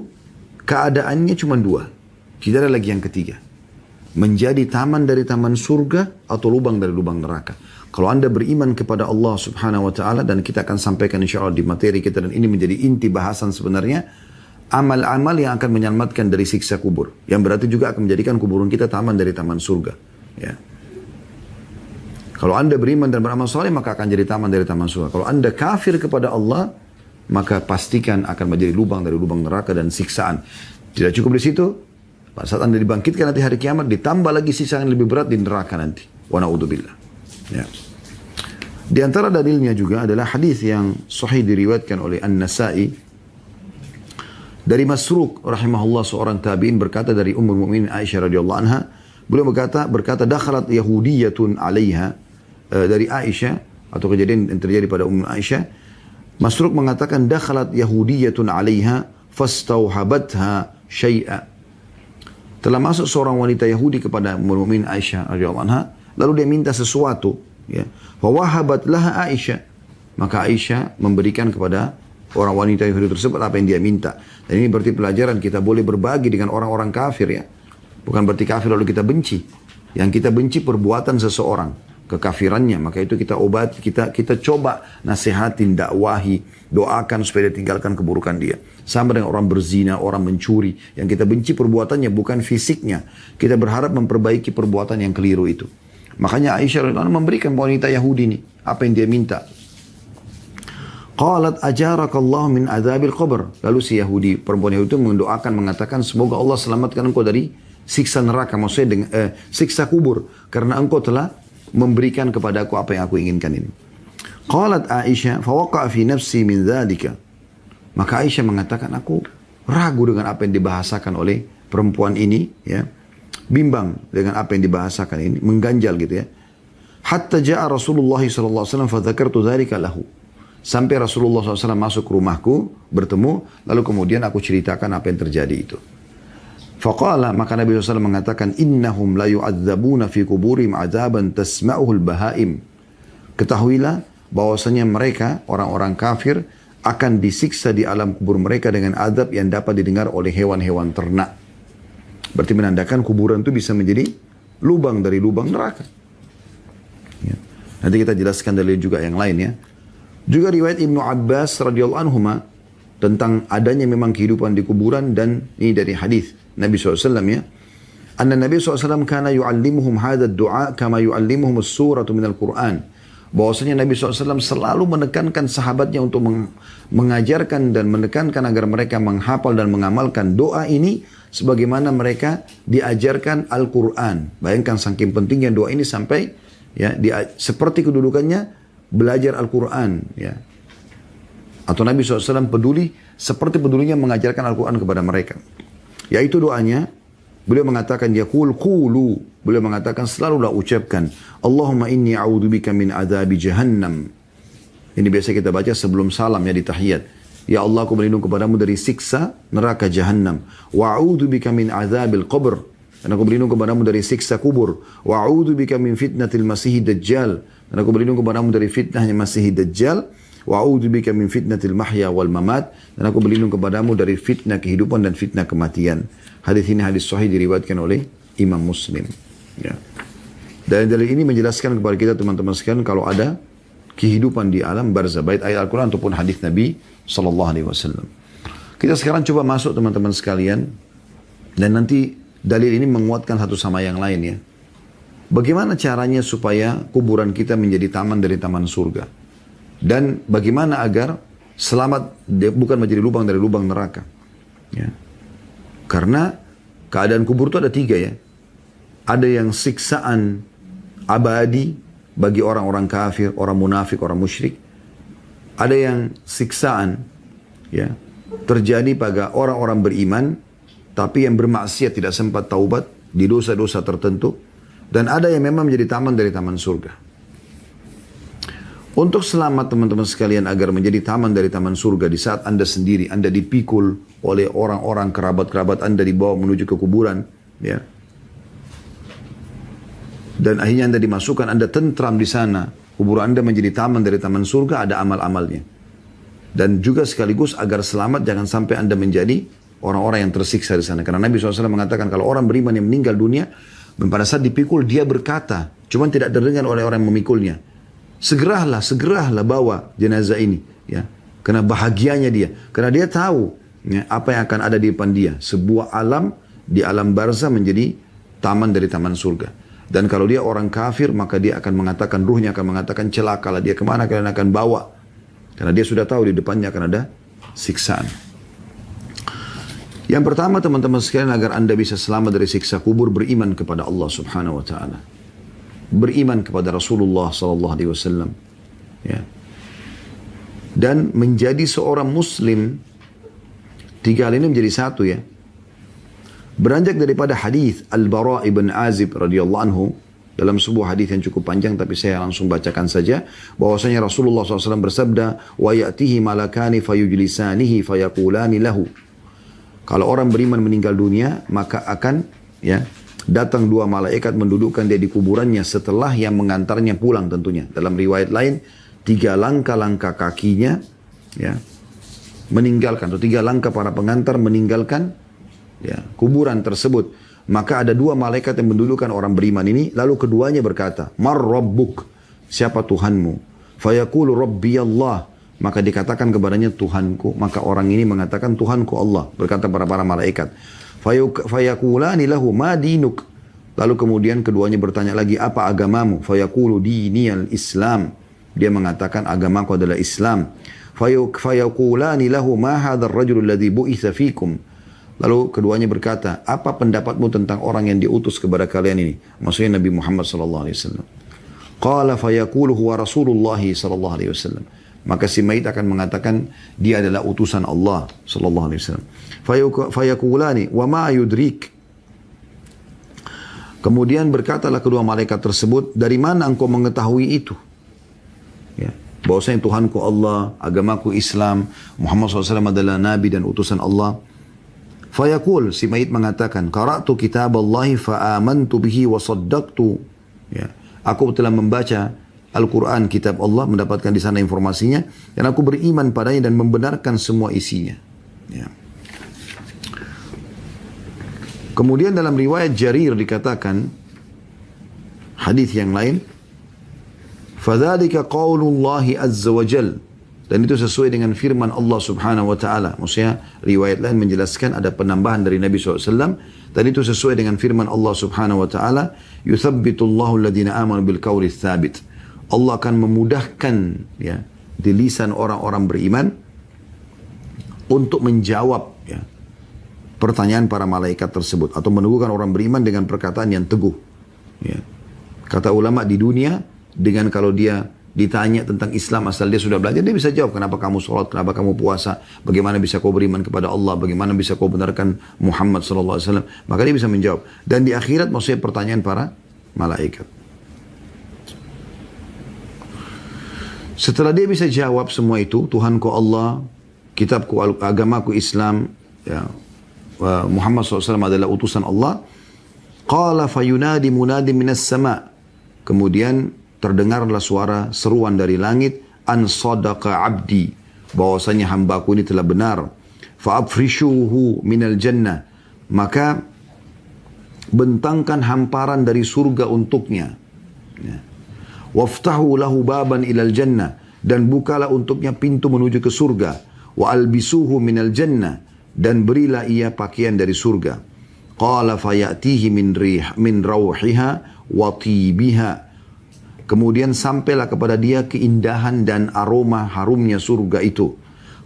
keadaannya cuma 2. Tidak ada lagi yang ketiga. menjadi taman dari taman surga atau lubang dari lubang neraka. Kalau Anda beriman kepada Allah Subhanahu wa taala, dan kita akan sampaikan insyaallah di materi kita, dan ini menjadi inti bahasan sebenarnya, amal-amal yang akan menyelamatkan dari siksa kubur, yang berarti juga akan menjadikan kuburan kita taman dari taman surga, ya. Kalau Anda beriman dan beramal saleh, maka akan jadi taman dari taman surga. Kalau Anda kafir kepada Allah, maka pastikan akan menjadi lubang dari lubang neraka dan siksaan. Tidak cukup di situ, pada saat Anda dibangkitkan nanti hari kiamat, ditambah lagi siksaan yang lebih berat di neraka nanti. Wa na'udzubillah. Ya. Di antara dalilnya juga adalah hadis yang sahih diriwayatkan oleh An-Nasa'i dari Masruq rahimahullah, seorang tabi'in, berkata dari Ummul Mukminin Aisyah radhiyallahu anha, beliau berkata dakhalat yahudiyatun 'alaiha, dari Aisyah, atau kejadian yang terjadi pada Ummu Aisyah. Masruq mengatakan dakhalat yahudiyatun 'alaiha fastauhabatha syai'a. Telah masuk seorang wanita Yahudi kepada Ummul Mukminin Aisyah radhiyallahu anha, lalu dia minta sesuatu, ya. Fa wahabat laha Aisyah, maka Aisyah memberikan kepada orang wanita Yahudi tersebut apa yang dia minta. Dan ini berarti pelajaran, kita boleh berbagi dengan orang-orang kafir, ya. Bukan berarti kafir lalu kita benci. Yang kita benci perbuatan seseorang, kekafirannya, maka itu kita obati, kita coba nasihatin, dakwahi, doakan supaya dia tinggalkan keburukan dia. Sama dengan orang berzina, orang mencuri, yang kita benci perbuatannya bukan fisiknya. Kita berharap memperbaiki perbuatan yang keliru itu. Makanya Aisyah radhiyallahu anha memberikan wanita Yahudi ini apa yang dia minta. Qalat ajarakallahu min adzabil qabr. Lalu si Yahudi, perempuan Yahudi itu mendoakan, mengatakan semoga Allah selamatkan engkau dari siksa neraka, maksudnya dengan siksa kubur, karena engkau telah memberikan kepadaku apa yang aku inginkan ini. Qalat Aisyah fa waqa'a fi nafsi min dzalika. Maka Aisyah mengatakan, aku ragu dengan apa yang dibahasakan oleh perempuan ini, ya. Bimbang dengan apa yang dibahasakan ini, mengganjal gitu, ya. Hatta ja'a Rasulullah sallallahu alaihi wasallam fa dzakartu dzalika lahu. Sampai Rasulullah SAW masuk ke rumahku, bertemu, lalu kemudian aku ceritakan apa yang terjadi itu. Faqala, maka Nabi SAW mengatakan, innahum la yu'adzabuna fi kuburim adzaban tasma'uhul bahaim. Ketahuilah bahwasanya mereka, orang-orang kafir, akan disiksa di alam kubur mereka dengan azab yang dapat didengar oleh hewan-hewan ternak. Berarti menandakan kuburan itu bisa menjadi lubang dari lubang neraka. Ya. Nanti kita jelaskan dalil juga yang lain, ya. Juga riwayat Ibnu Abbas radhiyallahu anhuma tentang adanya memang kehidupan di kuburan, dan ini dari hadis Nabi SAW, ya. Anna Nabi SAW kana yu'allimuhum hadha ad-du'a kama yu'allimuhum as-suratu minal Qur'an. Bahwasanya Nabi SAW selalu menekankan sahabatnya untuk mengajarkan dan menekankan agar mereka menghafal dan mengamalkan doa ini sebagaimana mereka diajarkan Al-Quran. Bayangkan saking pentingnya doa ini sampai, ya, seperti kedudukannya belajar Al-Quran, ya. Atau Nabi SAW peduli seperti pedulinya mengajarkan Al-Quran kepada mereka. Yaitu doanya, beliau mengatakan, yaqul qulu, beliau mengatakan selalulah ucapkan, Allahumma inni a'udzubika min adzabi jahannam. Ini biasa kita baca sebelum salam, ya, di tahiyat. Ya Allah, aku berlindung kepadamu dari siksa neraka jahannam. Wa a'udzubika min adzabil qabr. Dan aku berlindung kepadamu dari siksa kubur. Wa a'udzubika min fitnatil masihid dajjal. Dan aku berlindung kepadamu dari fitnahnya masihid dajjal. Wa a'udzubika min fitnatil mahya wal mamat. Dan aku berlindung kepadamu dari fitnah kehidupan dan fitnah kematian. Hadis ini hadis sahih diriwayatkan oleh Imam Muslim. Ya. Dan dari ini menjelaskan kepada kita teman-teman sekalian kalau ada kehidupan di alam barzah, baik ayat Al-Quran ataupun hadis Nabi Sallallahu Alaihi Wasallam. Kita sekarang coba masuk teman-teman sekalian, dan nanti dalil ini menguatkan satu sama yang lain, ya. Bagaimana caranya supaya kuburan kita menjadi taman dari taman surga, dan bagaimana agar selamat bukan menjadi lubang dari lubang neraka, ya. Karena keadaan kubur itu ada tiga, ya. Ada yang siksaan abadi bagi orang-orang kafir, orang munafik, orang musyrik. Ada yang siksaan, ya, terjadi pada orang-orang beriman tapi yang bermaksiat tidak sempat taubat di dosa-dosa tertentu, dan ada yang memang menjadi taman dari taman surga. Untuk selamat teman-teman sekalian agar menjadi taman dari taman surga di saat Anda sendiri, Anda dipikul oleh orang-orang kerabat-kerabat Anda dibawa menuju ke kuburan, ya. Dan akhirnya Anda dimasukkan, Anda tentram di sana, kuburan Anda menjadi taman dari taman surga, ada amal-amalnya. Dan juga sekaligus agar selamat jangan sampai Anda menjadi orang-orang yang tersiksa di sana. Karena Nabi SAW mengatakan kalau orang beriman yang meninggal dunia, Dan pada saat dipikul dia berkata, cuman tidak terdengar oleh orang yang memikulnya, segeralah bawa jenazah ini, ya. Karena bahagianya dia, karena dia tahu ya, apa yang akan ada di depan dia, sebuah alam di alam barzah menjadi taman dari taman surga. Dan kalau dia orang kafir, maka dia akan mengatakan, ruhnya akan mengatakan, celakalah dia, kemana kalian akan bawa, karena dia sudah tahu di depannya akan ada siksaan. Yang pertama teman-teman sekalian, agar anda bisa selamat dari siksa kubur, beriman kepada Allah subhanahu wa ta'ala, beriman kepada Rasulullah sallallahu alaihi wasallam, ya. Dan menjadi seorang muslim, tiga hal ini menjadi satu, ya. Beranjak daripada hadis Al-Bara' ibn Azib radhiyallahu anhu, dalam sebuah hadis yang cukup panjang, tapi saya langsung bacakan saja, bahwasanya Rasulullah SAW bersabda, wa ya'tihi malakani fayujlisanihi fayaqulani lahu. Kalau orang beriman meninggal dunia, maka akan, ya, datang dua malaikat mendudukkan dia di kuburannya setelah yang mengantarnya pulang tentunya. Dalam riwayat lain, 3 langkah-langkah kakinya, ya, meninggalkan, atau 3 langkah para pengantar meninggalkan, ya, kuburan tersebut. Maka ada 2 malaikat yang mendudukkan orang beriman ini, lalu keduanya berkata, Mar Rabbuk, siapa Tuhanmu? Fayaqulu Rabbi Allah, maka dikatakan kepadanya Tuhanku. Maka orang ini mengatakan Tuhanku Allah, berkata para malaikat. Fayaqulani lahu ma dinuk, lalu kemudian keduanya bertanya lagi, apa agamamu? Fayaqulu diniyal Islam, dia mengatakan agamaku adalah Islam. Fayaqulani lahu ma hadzal rajul alladhi bu'itsa fikum, lalu keduanya berkata, apa pendapatmu tentang orang yang diutus kepada kalian ini? Maksudnya Nabi Muhammad sallallahu alaihi wasallam. Qala fayaqulu huwa Rasulullah sallallahu alaihi wasallam, maka si mayit akan mengatakan dia adalah utusan Allah sallallahu alaihi wasallam. Fayaqulani wa ma yudrik, kemudian berkatalah kedua malaikat tersebut, dari mana engkau mengetahui itu? Ya, bahwasanya Tuhanku Allah, agamaku Islam, Muhammad SAW adalah Nabi dan utusan Allah. Fayaqul, si mayit mengatakan, qara'tu kitab Allahi fa'amantu bihi wa saddaqtu. Ya, aku telah membaca Al-Quran, kitab Allah, mendapatkan di sana informasinya, dan aku beriman padanya dan membenarkan semua isinya. Ya. Kemudian dalam riwayat Jarir dikatakan, hadis yang lain, fadzalika qaulullahi azza wa jal, dan itu sesuai dengan firman Allah subhanahu wa ta'ala. Maksudnya riwayat lain menjelaskan ada penambahan dari Nabi SAW, dan itu sesuai dengan firman Allah subhanahu wa ta'ala, yuthabbitullahu alladhina amanu bil qawli tsabit. Allah akan memudahkan, ya, di lisan orang-orang beriman untuk menjawab, ya, pertanyaan para malaikat tersebut, atau meneguhkan orang beriman dengan perkataan yang teguh. Ya. Kata ulama di dunia, dengan kalau dia ditanya tentang Islam asal dia sudah belajar, dia bisa jawab, kenapa kamu sholat, kenapa kamu puasa, bagaimana bisa kau beriman kepada Allah, bagaimana bisa kau benarkan Muhammad SAW, maka dia bisa menjawab. Dan di akhirat maksudnya pertanyaan para malaikat. Setelah dia bisa jawab semua itu, Tuhanku Allah, kitabku, agamaku Islam, ya, Muhammad SAW adalah utusan Allah. Qala fayunadi munadi minas sama, kemudian terdengarlah suara seruan dari langit, an sadaqa abdi, bahwasanya hambaku ini telah benar. Fa'afrishuhu minal jannah, maka bentangkan hamparan dari surga untuknya. Ya. Waftahu lahu baban ilal jannah, dan bukalah untuknya pintu menuju ke surga. Wa albisuhu minal jannah, dan berilah ia pakaian dari surga. Qala fayatihi min rauhiha wa tibiha, kemudian sampailah kepada dia keindahan dan aroma harumnya surga itu.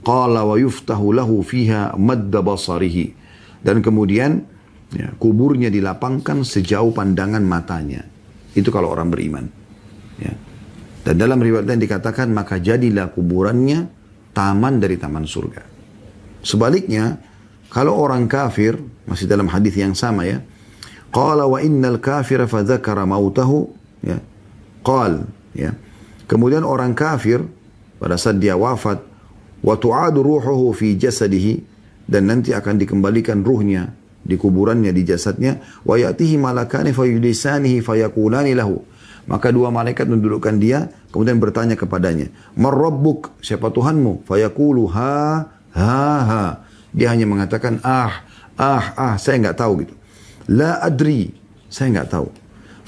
Qala wa yuftahu lahu fiha madda basarihi, dan kemudian, ya, kuburnya dilapangkan sejauh pandangan matanya. Itu kalau orang beriman. Ya. Dan dalam riwayat lain dikatakan, maka jadilah kuburannya taman dari taman surga. Sebaliknya, kalau orang kafir, masih dalam hadis yang sama, ya, qala wa innal kafira fa dzakara mautahu, ya, qal, ya, kemudian orang kafir pada saat dia wafat, wa tu'adu ruhuhu fi jasadihi, dan nanti akan dikembalikan ruhnya di kuburannya, di jasadnya, wa ya'tihi malakani fayudisanihi fayaqulani lahu, maka dua malaikat mendudukkan dia, kemudian bertanya kepadanya, Mar Rabbuk, siapa Tuhanmu? Fayaqulu ha. Dia hanya mengatakan saya nggak tahu gitu. La adri, Saya nggak tahu.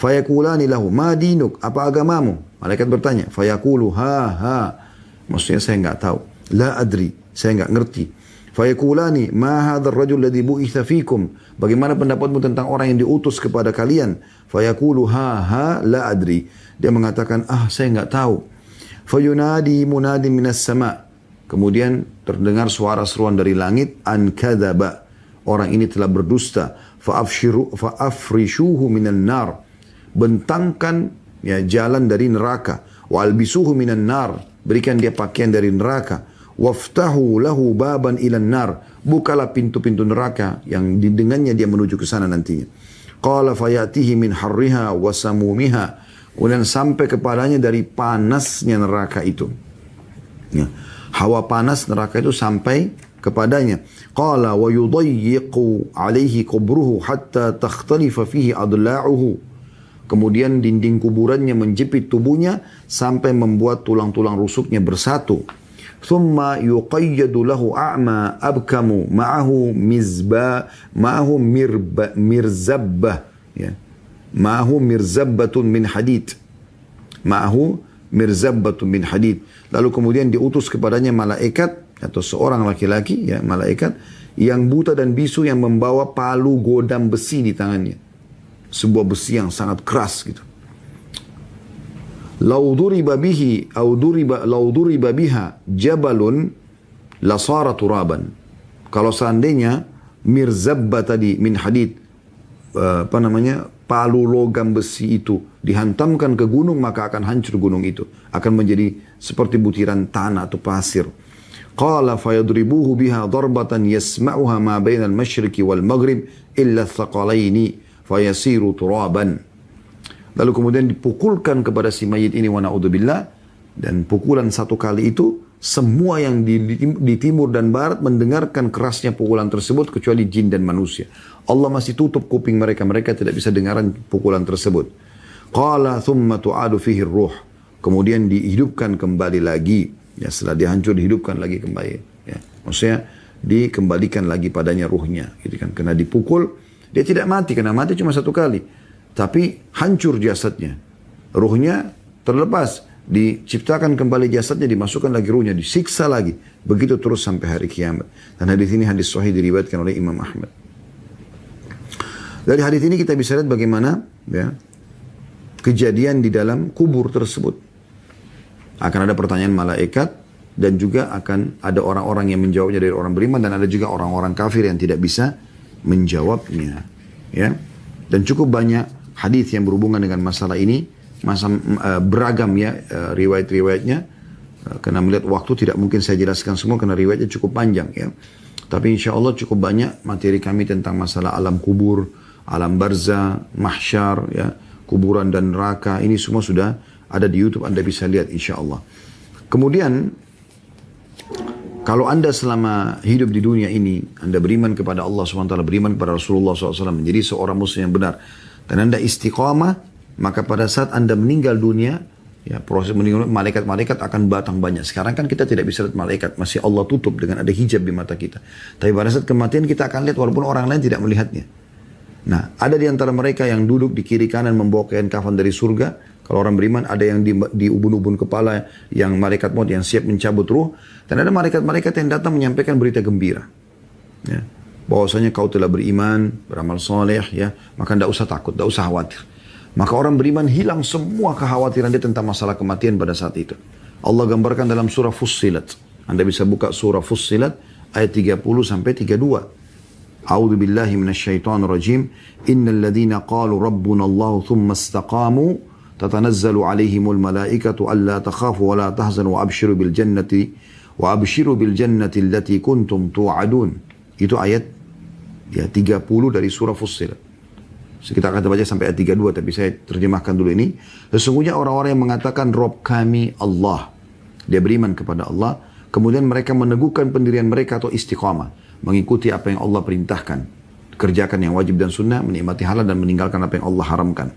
Fayakulani lahu, ma dinuk, apa agamamu? Malaikat bertanya, fayakulu, ha. Maksudnya saya nggak tahu. La adri, saya nggak ngerti. Fayakulani, ma hadzal rajul ladzi bu'itsa fikum? Bagaimana pendapatmu tentang orang yang diutus kepada kalian? Fayakulu, ha, la adri. Dia mengatakan, saya nggak tahu. Fayunadi munadi minas sama. Kemudian terdengar suara seruan dari langit, an kadzaba. Orang ini telah berdusta. Fa'afrishuhu minan nar. Bentangkan ya jalan dari neraka. Wa albisuhu minan nar. Berikan dia pakaian dari neraka. Waftahu lahu baban ilan nar. Bukalah pintu-pintu neraka yang dengannya dia menuju ke sana nantinya. Qala fayatihi min harriha wa samumiha. Kemudian sampai kepadanya dari panasnya neraka itu. Ya. Hawa panas neraka itu sampai kepadanya. Qala wa yudayyiqu alaihi kubruhu hatta takhtalifa fihi adla'uhu. Kemudian dinding kuburannya menjepit tubuhnya sampai membuat tulang-tulang rusuknya bersatu. Thumma yuqayyadu lahu a'ma abkamu ma'ahu mirzabbah. Ya. Ma'ahu mirzabbatun min hadid. Ma'ahu mirzabbatun min hadid. Lalu kemudian diutus kepadanya malaikat atau seorang laki-laki, ya, malaikat yang buta dan bisu yang membawa palu godam besi di tangannya. Sebuah besi yang sangat keras gitu. Lau duriba biha jabalun lasara turaban. Kalau seandainya mirzabba tadi min hadid, palu logam besi itu dihantamkan ke gunung, maka akan hancur gunung itu, akan menjadi seperti butiran tanah atau pasir. Qala fayadribuhu biha darbatan yasma'uha ma bainal masyriqi wal maghrib illa thaqalaini fayasiru turaban. Lalu kemudian dipukulkan kepada si mayit ini, wa na'udzubillah, dan pukulan satu kali itu semua yang di timur dan barat mendengarkan kerasnya pukulan tersebut kecuali jin dan manusia. Allah masih tutup kuping mereka, mereka tidak bisa dengaran pukulan tersebut. Qala thumma tu'adu fihi ruh. Kemudian dihidupkan kembali lagi. Ya, setelah dihancur dihidupkan lagi kembali. Ya, maksudnya dikembalikan lagi padanya ruhnya, gitu kan? Karena dipukul, dia tidak mati, karena mati cuma satu kali. Tapi hancur jasadnya. Ruhnya terlepas. Diciptakan kembali jasadnya, dimasukkan lagi ruhnya, disiksa lagi. Begitu terus sampai hari kiamat. Dan hadis ini hadis sahih diriwayatkan oleh Imam Ahmad. Dari hadis ini kita bisa lihat bagaimana ya, kejadian di dalam kubur tersebut. Akan ada pertanyaan malaikat. Dan juga akan ada orang-orang yang menjawabnya dari orang beriman. Dan ada juga orang-orang kafir yang tidak bisa menjawabnya, ya. Dan cukup banyak hadis yang berhubungan dengan masalah ini, beragam ya riwayat-riwayatnya. Karena melihat waktu tidak mungkin saya jelaskan semua karena riwayatnya cukup panjang, ya. Tapi insya Allah cukup banyak materi kami tentang masalah alam kubur, alam barzah, mahsyar, ya, kuburan dan neraka. Ini semua sudah ada di YouTube, Anda bisa lihat insya Allah. Kemudian kalau Anda selama hidup di dunia ini, Anda beriman kepada Allah SWT, beriman kepada Rasulullah SAW, menjadi seorang muslim yang benar, dan Anda istiqamah, maka pada saat Anda meninggal dunia, ya, proses meninggal, malaikat-malaikat akan datang banyak. Sekarang kan kita tidak bisa lihat malaikat, masih Allah tutup dengan ada hijab di mata kita. Tapi pada saat kematian kita akan lihat walaupun orang lain tidak melihatnya. Nah, ada di antara mereka yang duduk di kiri kanan membawa kain kafan dari surga. Kalau orang beriman, ada yang di ubun-ubun kepala, yang malaikat maut yang siap mencabut ruh. Dan ada malaikat-malaikat yang datang menyampaikan berita gembira. Ya. Bahwasanya kau telah beriman, beramal soleh, ya, maka tidak usah takut, tidak usah khawatir. Maka orang beriman hilang semua kekhawatiran dia tentang masalah kematian pada saat itu. Allah gambarkan dalam surah Fussilat. Anda bisa buka surah Fussilat ayat 30 sampai 32. A'udzu billahi minasyaitonir rajim. Innal ladzina qalu rabbuna Allah tsumma istaqamu tatanazzalu alaihimul malaikatu alla takhafu wa la tahzanu wa abshiru bil jannati allati kuntum tu'adun. Itu ayat ya 30 dari surah Fussilat. Kita akan baca sampai ayat 32, tapi saya terjemahkan dulu ini. Sesungguhnya orang-orang yang mengatakan Rob kami Allah, dia beriman kepada Allah, kemudian mereka meneguhkan pendirian mereka atau istiqamah, mengikuti apa yang Allah perintahkan, kerjakan yang wajib dan sunnah, menikmati halal dan meninggalkan apa yang Allah haramkan.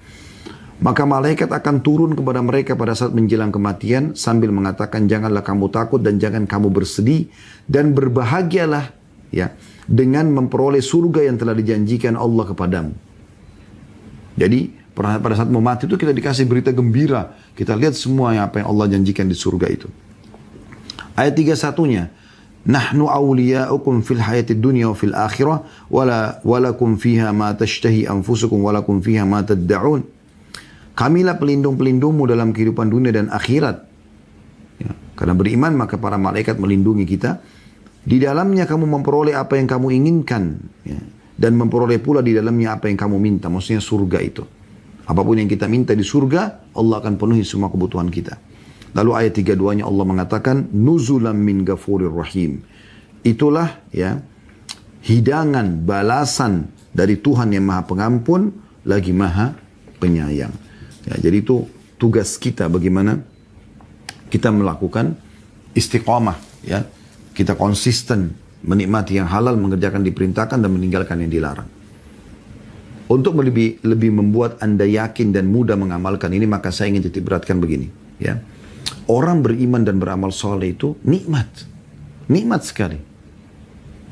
Maka malaikat akan turun kepada mereka pada saat menjelang kematian sambil mengatakan, janganlah kamu takut dan jangan kamu bersedih dan berbahagialah, ya, dengan memperoleh surga yang telah dijanjikan Allah kepadamu. Jadi pada saat mau mati itu kita dikasih berita gembira. Kita lihat semua apa yang Allah janjikan di surga itu. Ayat 31-nya. Nahnu awliya'ukum fil hayatid dunya wa fil akhirah walakum fiha ma tashtahi anfusukum walakum fiha ma tadda'un. Kamilah pelindung-pelindungmu dalam kehidupan dunia dan akhirat. Ya, karena beriman maka para malaikat melindungi kita. Di dalamnya kamu memperoleh apa yang kamu inginkan. Ya, dan memperoleh pula di dalamnya apa yang kamu minta. Maksudnya surga itu. Apapun yang kita minta di surga, Allah akan penuhi semua kebutuhan kita. Lalu ayat 32-nya Allah mengatakan, Nuzulam min ghafurir rahim. Itulah ya hidangan, balasan dari Tuhan yang maha pengampun, lagi maha penyayang. Ya, jadi itu tugas kita bagaimana kita melakukan istiqamah. Ya. Kita konsisten menikmati yang halal, mengerjakan diperintahkan dan meninggalkan yang dilarang. Untuk lebih membuat Anda yakin dan mudah mengamalkan ini, maka saya ingin titik beratkan begini. Ya. Orang beriman dan beramal soleh itu nikmat. Nikmat sekali.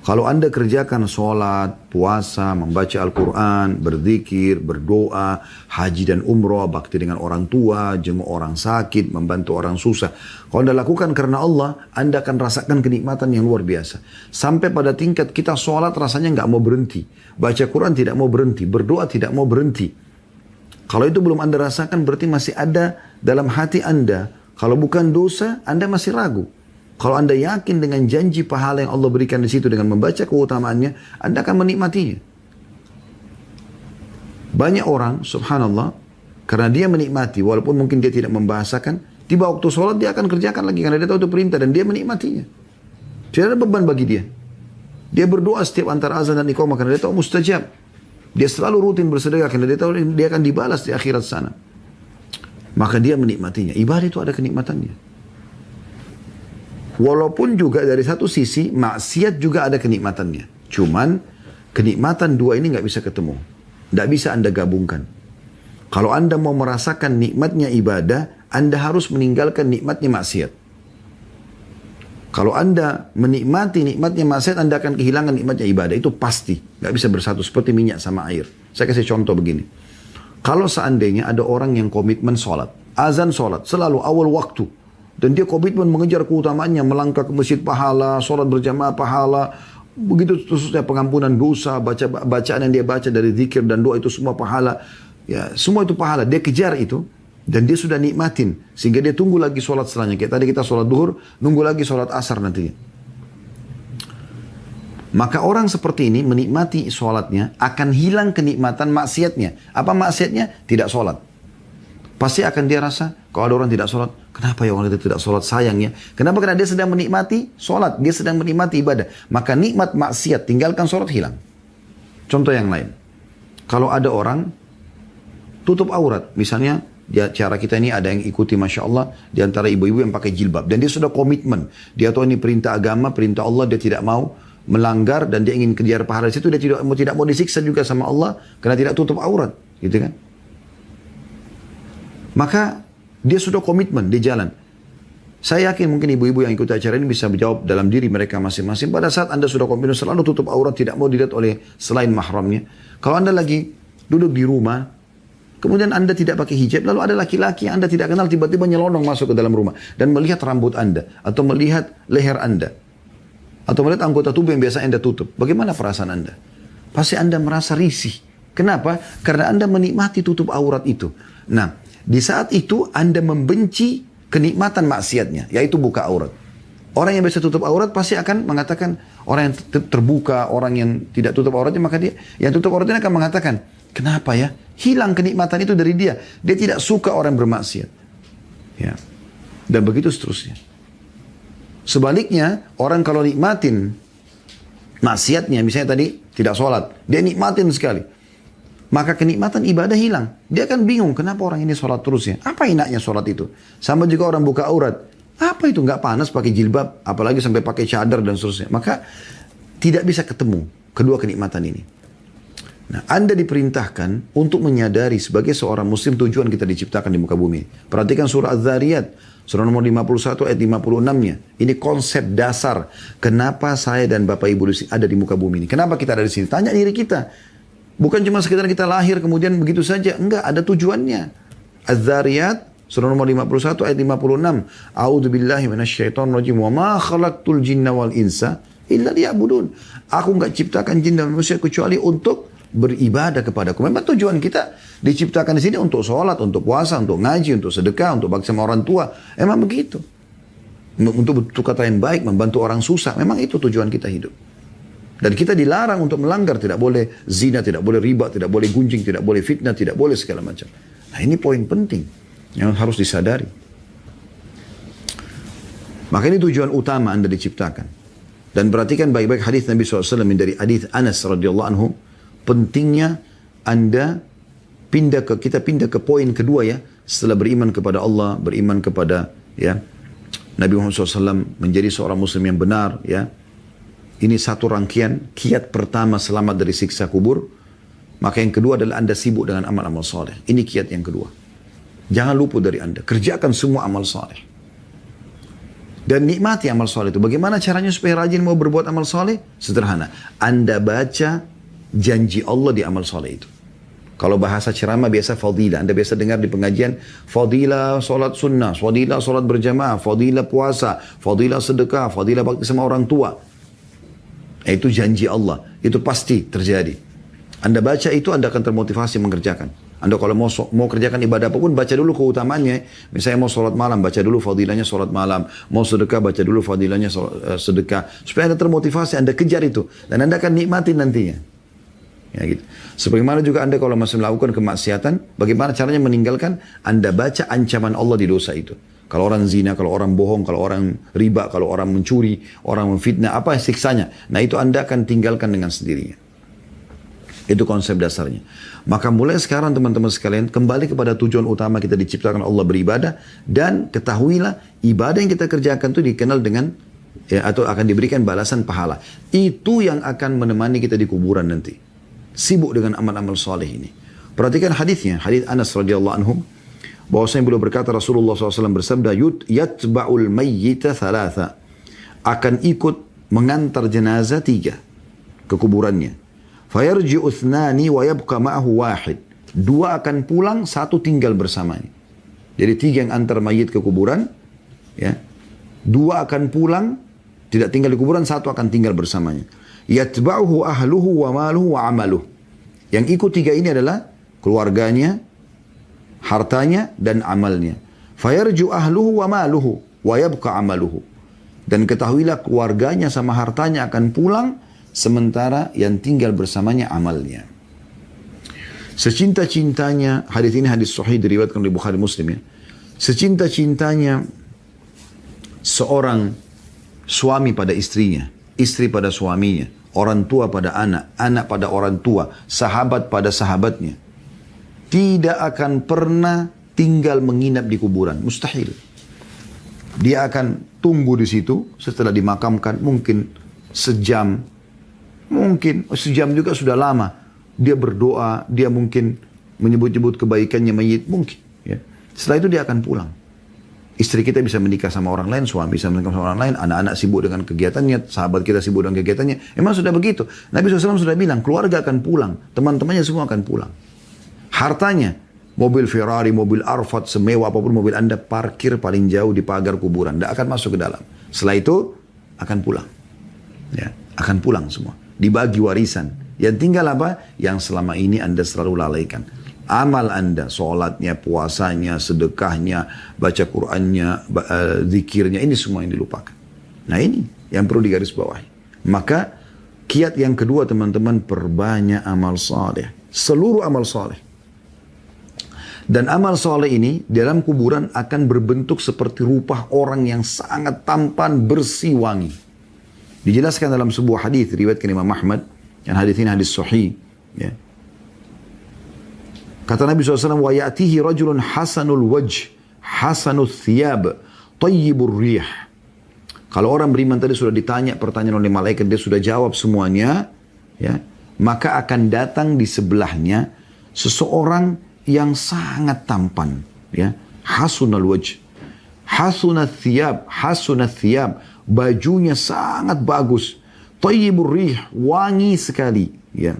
Kalau Anda kerjakan sholat, puasa, membaca Al-Quran, berzikir, berdoa, haji dan umrah, bakti dengan orang tua, jenguk orang sakit, membantu orang susah. Kalau Anda lakukan karena Allah, Anda akan rasakan kenikmatan yang luar biasa. Sampai pada tingkat kita sholat rasanya nggak mau berhenti. Baca Quran tidak mau berhenti. Berdoa tidak mau berhenti. Kalau itu belum Anda rasakan, berarti masih ada dalam hati Anda. Kalau bukan dosa, Anda masih ragu. Kalau Anda yakin dengan janji pahala yang Allah berikan di situ dengan membaca keutamaannya, Anda akan menikmatinya. Banyak orang, subhanallah, karena dia menikmati, walaupun mungkin dia tidak membahasakan, tiba waktu sholat dia akan kerjakan lagi karena dia tahu itu perintah dan dia menikmatinya. Tidak ada beban bagi dia. Dia berdoa setiap antara azan dan iqamah karena dia tahu mustajab. Dia selalu rutin bersedekah karena dia tahu dia akan dibalas di akhirat sana. Maka dia menikmatinya. Ibadah itu ada kenikmatannya. Walaupun juga dari satu sisi maksiat juga ada kenikmatannya. Cuman kenikmatan dua ini nggak bisa ketemu. Nggak bisa Anda gabungkan. Kalau Anda mau merasakan nikmatnya ibadah, Anda harus meninggalkan nikmatnya maksiat. Kalau Anda menikmati nikmatnya maksiat, Anda akan kehilangan nikmatnya ibadah. Itu pasti. Nggak bisa bersatu seperti minyak sama air. Saya kasih contoh begini. Kalau seandainya ada orang yang komitmen sholat, azan sholat, selalu awal waktu, dan dia komitmen mengejar keutamaannya, melangkah ke masjid pahala, sholat berjamaah pahala, begitu khususnya pengampunan dosa, bacaan yang dia baca dari zikir dan doa itu semua pahala, ya semua itu pahala, dia kejar itu, dan dia sudah nikmatin, sehingga dia tunggu lagi sholat setelahnya, kayak tadi kita sholat duhur, nunggu lagi sholat asar nantinya. Maka orang seperti ini menikmati sholatnya akan hilang kenikmatan maksiatnya. Apa maksiatnya? Tidak sholat. Pasti akan dia rasa, kalau ada orang tidak sholat, kenapa ya orang itu tidak sholat, sayangnya. Kenapa? Karena dia sedang menikmati sholat, dia sedang menikmati ibadah. Maka nikmat maksiat, tinggalkan sholat hilang. Contoh yang lain. Kalau ada orang tutup aurat, misalnya cara kita ini ada yang ikuti Masya Allah, di antara ibu-ibu yang pakai jilbab. Dan dia sudah komitmen, dia tahu ini perintah agama, perintah Allah, dia tidak mau melanggar dan dia ingin kejar pahala di situ, dia tidak mau disiksa juga sama Allah karena tidak tutup aurat, gitu kan? Maka dia sudah komitmen di jalan. Saya yakin mungkin ibu-ibu yang ikut acara ini bisa menjawab dalam diri mereka masing-masing. Pada saat Anda sudah komitmen selalu tutup aurat, tidak mau dilihat oleh selain mahramnya. Kalau Anda lagi duduk di rumah, kemudian Anda tidak pakai hijab, lalu ada laki-laki yang Anda tidak kenal tiba-tiba nyelonong masuk ke dalam rumah dan melihat rambut Anda atau melihat leher Anda. Atau melihat anggota tubuh yang biasa Anda tutup. Bagaimana perasaan Anda? Pasti Anda merasa risih. Kenapa? Karena Anda menikmati tutup aurat itu. Nah, di saat itu Anda membenci kenikmatan maksiatnya, yaitu buka aurat. Orang yang biasa tutup aurat pasti akan mengatakan, orang yang terbuka, orang yang tidak tutup auratnya, maka dia yang tutup auratnya akan mengatakan, kenapa ya? Hilang kenikmatan itu dari dia. Dia tidak suka orang bermaksiat. Ya. Dan begitu seterusnya. Sebaliknya, orang kalau nikmatin maksiatnya, misalnya tadi tidak sholat, dia nikmatin sekali. Maka kenikmatan ibadah hilang. Dia akan bingung, kenapa orang ini sholat terus ya? Apa enaknya sholat itu? Sama juga orang buka aurat. Apa itu? Nggak panas pakai jilbab, apalagi sampai pakai cadar dan seterusnya. Maka tidak bisa ketemu kedua kenikmatan ini. Nah, Anda diperintahkan untuk menyadari sebagai seorang muslim tujuan kita diciptakan di muka bumi. Perhatikan surah Az-Zariyat. Surah nomor 51 ayat 56-nya. Ini konsep dasar. Kenapa saya dan Bapak Ibu ada di muka bumi ini? Kenapa kita ada di sini? Tanya diri kita. Bukan cuma sekedar kita lahir kemudian begitu saja. Enggak, ada tujuannya. Az-Zariyat surah nomor 51 ayat 56. A'udzubillahi minasyaitonirrajim wa ma khalaqtul jinna wal insa illa liya'budun. Aku enggak ciptakan jin dan manusia kecuali untuk beribadah kepadaku. Memang tujuan kita diciptakan di sini untuk sholat, untuk puasa, untuk ngaji, untuk sedekah, untuk bakti sama orang tua. Emang begitu. Untuk bertukar kata yang baik, membantu orang susah. Memang itu tujuan kita hidup. Dan kita dilarang untuk melanggar. Tidak boleh zina, tidak boleh riba, tidak boleh gunjing, tidak boleh fitnah, tidak boleh segala macam. Nah ini poin penting yang harus disadari. Maka ini tujuan utama Anda diciptakan. Dan perhatikan baik-baik hadis Nabi SAW dari hadis Anas radhiyallahu anhu. Pentingnya Anda kita pindah ke poin kedua ya. Setelah beriman kepada Allah, beriman kepada ya Nabi Muhammad SAW, menjadi seorang muslim yang benar ya. Ini satu rangkaian, kiat pertama selamat dari siksa kubur. Maka yang kedua adalah Anda sibuk dengan amal-amal soleh. Ini kiat yang kedua. Jangan luput dari Anda. Kerjakan semua amal soleh. Dan nikmati amal soleh itu. Bagaimana caranya supaya rajin mau berbuat amal soleh? Sederhana. Anda baca janji Allah di amal soleh itu. Kalau bahasa ceramah biasa fadilah. Anda biasa dengar di pengajian. Fadilah solat sunnah. Fadilah solat berjamaah. Fadilah puasa. Fadilah sedekah. Fadilah bakti sama orang tua. Itu janji Allah. Itu pasti terjadi. Anda baca itu, Anda akan termotivasi mengerjakan. Anda kalau mau kerjakan ibadah apapun, baca dulu keutamaannya. Misalnya mau sholat malam, baca dulu fadilahnya sholat malam. Mau sedekah, baca dulu fadilahnya sedekah. Supaya Anda termotivasi, Anda kejar itu. Dan Anda akan nikmati nantinya. Ya gitu. Sebagaimana juga Anda kalau masih melakukan kemaksiatan, bagaimana caranya meninggalkan? Anda baca ancaman Allah di dosa itu. Kalau orang zina, kalau orang bohong, kalau orang riba, kalau orang mencuri, orang memfitnah, apa siksanya? Nah itu Anda akan tinggalkan dengan sendirinya. Itu konsep dasarnya. Maka mulai sekarang teman-teman sekalian, kembali kepada tujuan utama kita diciptakan Allah beribadah. Dan ketahuilah, ibadah yang kita kerjakan itu dikenal dengan, atau akan diberikan balasan pahala. Itu yang akan menemani kita di kuburan nanti. Sibuk dengan amal-amal soleh ini. Perhatikan hadisnya, hadis Anas radhiyallahu anhu. Bahwasanya beliau berkata, Rasulullah SAW bersabda, yatba'ul mayyita thalatha. Akan ikut mengantar jenazah 3 ke kuburannya. Fayarji'u thnani wa yabqa ma'ahu wahid. 2 akan pulang, 1 tinggal bersamanya. Jadi 3 yang antar mayit ke kuburan, ya. 2 akan pulang, tidak tinggal di kuburan, 1 akan tinggal bersamanya. Yatba'uhu ahluhu wa maluhu wa amaluh. Yang ikut 3 ini adalah keluarganya, hartanya dan amalnya. Fayarju ahluhu wa maluhu wa yabqa amaluhu. Dan ketahuilah keluarganya sama hartanya akan pulang, sementara yang tinggal bersamanya amalnya. Secinta-cintanya, hadis ini hadis sahih diriwayatkan oleh Bukhari Muslim ya. Secinta-cintanya seorang suami pada istrinya, istri pada suaminya, orang tua pada anak, anak pada orang tua, sahabat pada sahabatnya, tidak akan pernah tinggal menginap di kuburan. Mustahil. Dia akan tunggu di situ setelah dimakamkan mungkin sejam. Mungkin sejam juga sudah lama. Dia berdoa, dia mungkin menyebut-nyebut kebaikannya mayit. Mungkin. Ya. Setelah itu dia akan pulang. Istri kita bisa menikah sama orang lain, suami bisa menikah sama orang lain, anak-anak sibuk dengan kegiatannya, sahabat kita sibuk dengan kegiatannya. Emang sudah begitu. Nabi SAW sudah bilang, keluarga akan pulang. Teman-temannya semua akan pulang. Hartanya, mobil Ferrari, mobil Arfat, semewah apapun mobil Anda parkir paling jauh di pagar kuburan. Tidak akan masuk ke dalam. Setelah itu akan pulang. Ya, akan pulang semua. Dibagi warisan. Yang tinggal apa? Yang selama ini Anda selalu lalaikan. Amal Anda, sholatnya, puasanya, sedekahnya, baca Qur'annya, zikirnya, ini semua yang dilupakan. Nah ini yang perlu digarisbawahi. Maka kiat yang kedua teman-teman, perbanyak amal saleh. Seluruh amal saleh. Dan amal soleh ini dalam kuburan akan berbentuk seperti rupa orang yang sangat tampan, bersih, wangi. Dijelaskan dalam sebuah hadis riwayatkan Imam Ahmad, yang hadis ini hadis sahih. Ya. Kata Nabi SAW, wa ya'tihi rajulun hasanul wajh, hasanul thiyab, tayyibur rih. Kalau orang beriman tadi sudah ditanya pertanyaan oleh malaikat, dia sudah jawab semuanya, ya, maka akan datang di sebelahnya seseorang yang sangat tampan, ya, hasunal wajh, hasunat thiyab, bajunya sangat bagus, tayyibur rih, wangi sekali, ya.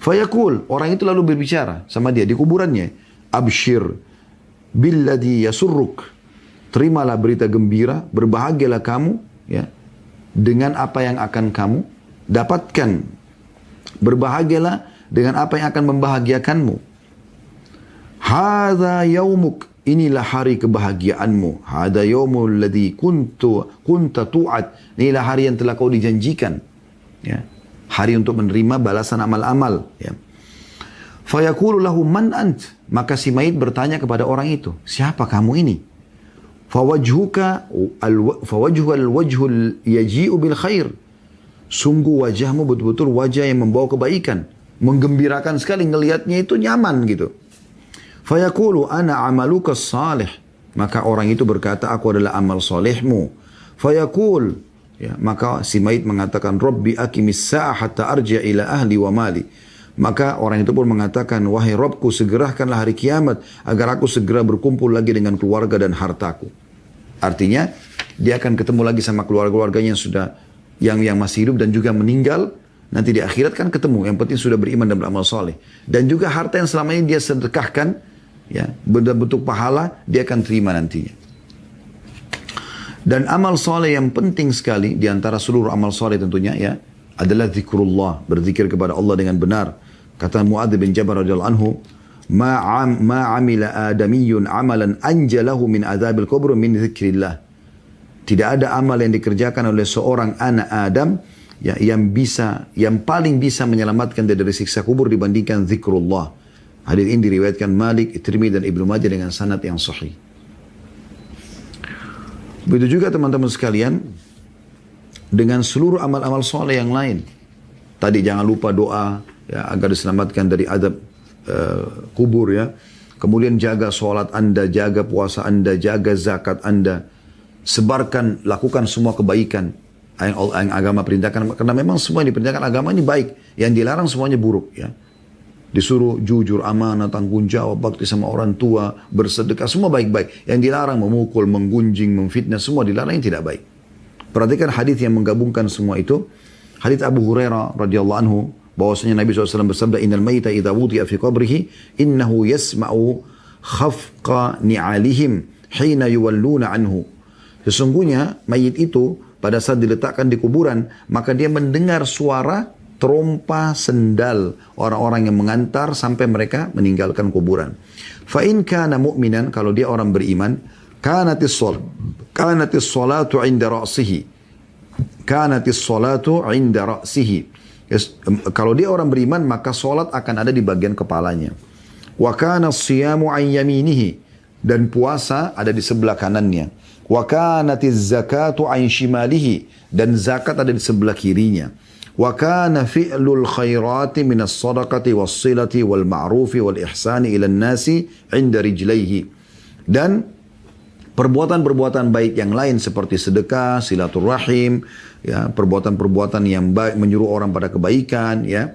Fayaqul, orang itu lalu berbicara sama dia di kuburannya. Abshir billadhi yasurruk. Terimalah berita gembira, berbahagialah kamu ya dengan apa yang akan kamu dapatkan. Berbahagialah dengan apa yang akan membahagiakanmu. Hadza yaumuk, inilah hari kebahagiaanmu. Hadza yaumul ladzi kunta tu'ad. Inilah hari yang telah kau dijanjikan. Ya. Hari untuk menerima balasan amal-amal. Ya. Fayaqulu lahu man ant. Maka si mayit bertanya kepada orang itu, siapa kamu ini? Fawajhuka al-wajhul yaji'u bil khair. Sungguh wajahmu betul-betul wajah yang membawa kebaikan. Menggembirakan sekali, ngelihatnya itu nyaman gitu. Fayaqulu ana amaluka salih. Maka orang itu berkata, aku adalah amal solehmu. Fayaqul, ya, maka si mayit mengatakan, Rabbi aqimis sa'ah hatta arji' ila ahli wa mali. Maka orang itu pun mengatakan, wahai Rabbku, segerakanlah hari kiamat agar aku segera berkumpul lagi dengan keluarga dan hartaku. Artinya, dia akan ketemu lagi sama keluarga-keluarganya yang sudah yang masih hidup dan juga meninggal. Nanti di akhirat kan ketemu. Yang penting sudah beriman dan beramal soleh. Dan juga harta yang selama ini dia sedekahkan, ya, bentuk pahala, dia akan terima nantinya. Dan amal soleh yang penting sekali di antara seluruh amal soleh tentunya ya adalah zikrullah, berzikir kepada Allah dengan benar. Kata Mu'adz bin Jabal radhiyallahu anhu, ma amila adamiyyun amalan anjalahu min adzabil qabr min zikrillah. Tidak ada amal yang dikerjakan oleh seorang anak Adam ya, yang paling bisa menyelamatkan dari siksa kubur dibandingkan zikrullah. Hadis ini diriwayatkan Malik, Tirmidzi dan Ibnu Majah dengan sanad yang sahih. Begitu juga teman-teman sekalian dengan seluruh amal-amal soleh yang lain. Tadi jangan lupa doa ya, agar diselamatkan dari azab kubur ya. Kemudian jaga sholat Anda, jaga puasa Anda, jaga zakat Anda. Sebarkan, lakukan semua kebaikan yang agama perintahkan. Karena memang semua yang diperintahkan agama ini baik. Yang dilarang semuanya buruk ya. Disuruh jujur, amanah, tanggung jawab, bakti sama orang tua, bersedekah, semua baik-baik. Yang dilarang memukul, menggunjing, memfitnah, semua dilarang yang tidak baik. Perhatikan hadis yang menggabungkan semua itu. Hadis Abu Hurairah radhiyallahu anhu bahwasanya Nabi SAW bersabda, innal mayta idza wudi'a fi qabrihi innahu yasma'u khafqa ni'alihim hina yuwalluna anhu. Sesungguhnya mayit itu pada saat diletakkan di kuburan, maka dia mendengar suara trompa sendal orang-orang yang mengantar sampai mereka meninggalkan kuburan. Fa in kana mu'minan, kalau dia orang beriman, kanatis salatu 'inda ra'sihi. Kanatis salatu 'inda ra'sihi. Kalau dia orang beriman, maka salat akan ada di bagian kepalanya. Wa kana as-siyamu 'an yaminihi, dan puasa ada di sebelah kanannya. Wa kanatiz zakatu 'an shimalihi, dan zakat ada di sebelah kirinya. Wa kana fi'lul khairati minas sadaqati was silati wal ma'rufi wal ihsani ila nasi 'inda rijlaihi. Dan perbuatan-perbuatan baik yang lain seperti sedekah, silaturahim, ya, perbuatan-perbuatan yang baik, menyuruh orang pada kebaikan, ya,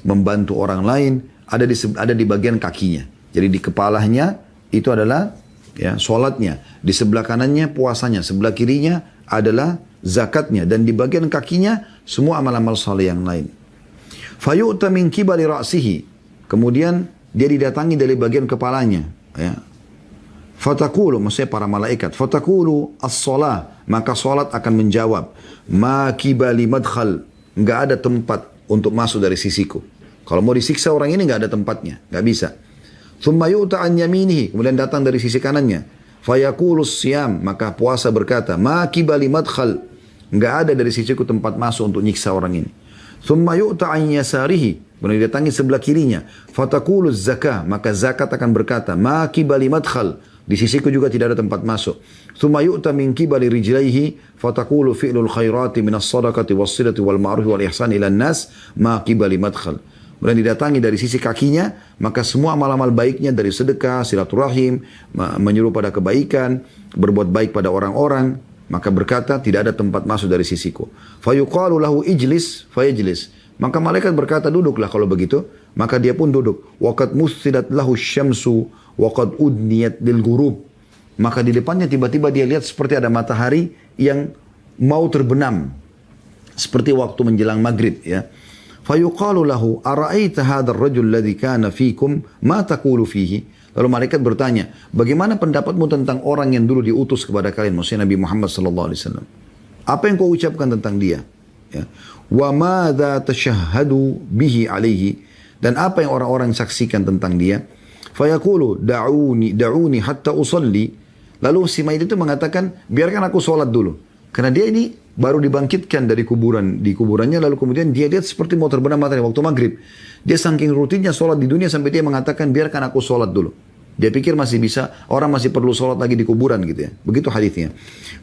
membantu orang lain, ada di bagian kakinya. Jadi di kepalanya itu adalah ya sholatnya, di sebelah kanannya puasanya, sebelah kirinya adalah zakatnya, dan di bagian kakinya semua amal-amal saleh yang lain. Fayu'ta min kibali ra'sihi, kemudian dia didatangi dari bagian kepalanya, ya. Fatakulu, maksudnya para malaikat, fatakulu as-salah, maka salat akan menjawab, ma kibali madkhal, enggak ada tempat untuk masuk dari sisiku. Kalau mau disiksa orang ini enggak ada tempatnya, enggak bisa. Thumma yu'ta an yaminihi, kemudian datang dari sisi kanannya. Fayaqulu siyam, maka puasa berkata, ma kibali madkhal, enggak ada dari sisiku tempat masuk untuk nyiksa orang ini. Thumma yu'ta an yasarihi, kemudian didatangi sebelah kirinya. Fataqulu zakah, maka zakat akan berkata, ma kibali madkhal, di sisiku juga tidak ada tempat masuk. Thumma yu'ta min kibali rijlaihi, fataqulu fi'lul khairati minas sadaqati was silati wal ma'ruf wal ihsan ila nas, ma kibali madkhal. Kemudian didatangi dari sisi kakinya, maka semua amal-amal baiknya dari sedekah, silaturahim, menyuruh pada kebaikan, berbuat baik pada orang-orang, maka berkata tidak ada tempat masuk dari sisiku. Fayuqalu lahu ijlis fayajlis, maka malaikat berkata duduklah kalau begitu, maka dia pun duduk. Waqad musilat lahu syamsu waqad udniyat lil ghurub, maka di depannya tiba-tiba dia lihat seperti ada matahari yang mau terbenam seperti waktu menjelang maghrib, ya. Fayuqalu lahu ara'aita hadzal rajul alladhi kana fikum ma taqulu fihi. Lalu malaikat bertanya, bagaimana pendapatmu tentang orang yang dulu diutus kepada kalian, maksudnya Nabi Muhammad sallallahu alaihi wasallam? Apa yang kau ucapkan tentang dia? Ya. Wa madza tashahhadu bihi alaihi, dan apa yang orang-orang saksikan tentang dia? Fayaqulu da'uni hatta usalli. Lalu si mayit itu mengatakan, biarkan aku sholat dulu. Karena dia ini baru dibangkitkan dari kuburannya, lalu kemudian dia lihat seperti mau terbenam matahari waktu maghrib. Dia saking rutinnya sholat di dunia sampai dia mengatakan, biarkan aku sholat dulu. Dia pikir masih bisa, orang masih perlu sholat lagi di kuburan gitu ya. Begitu hadisnya.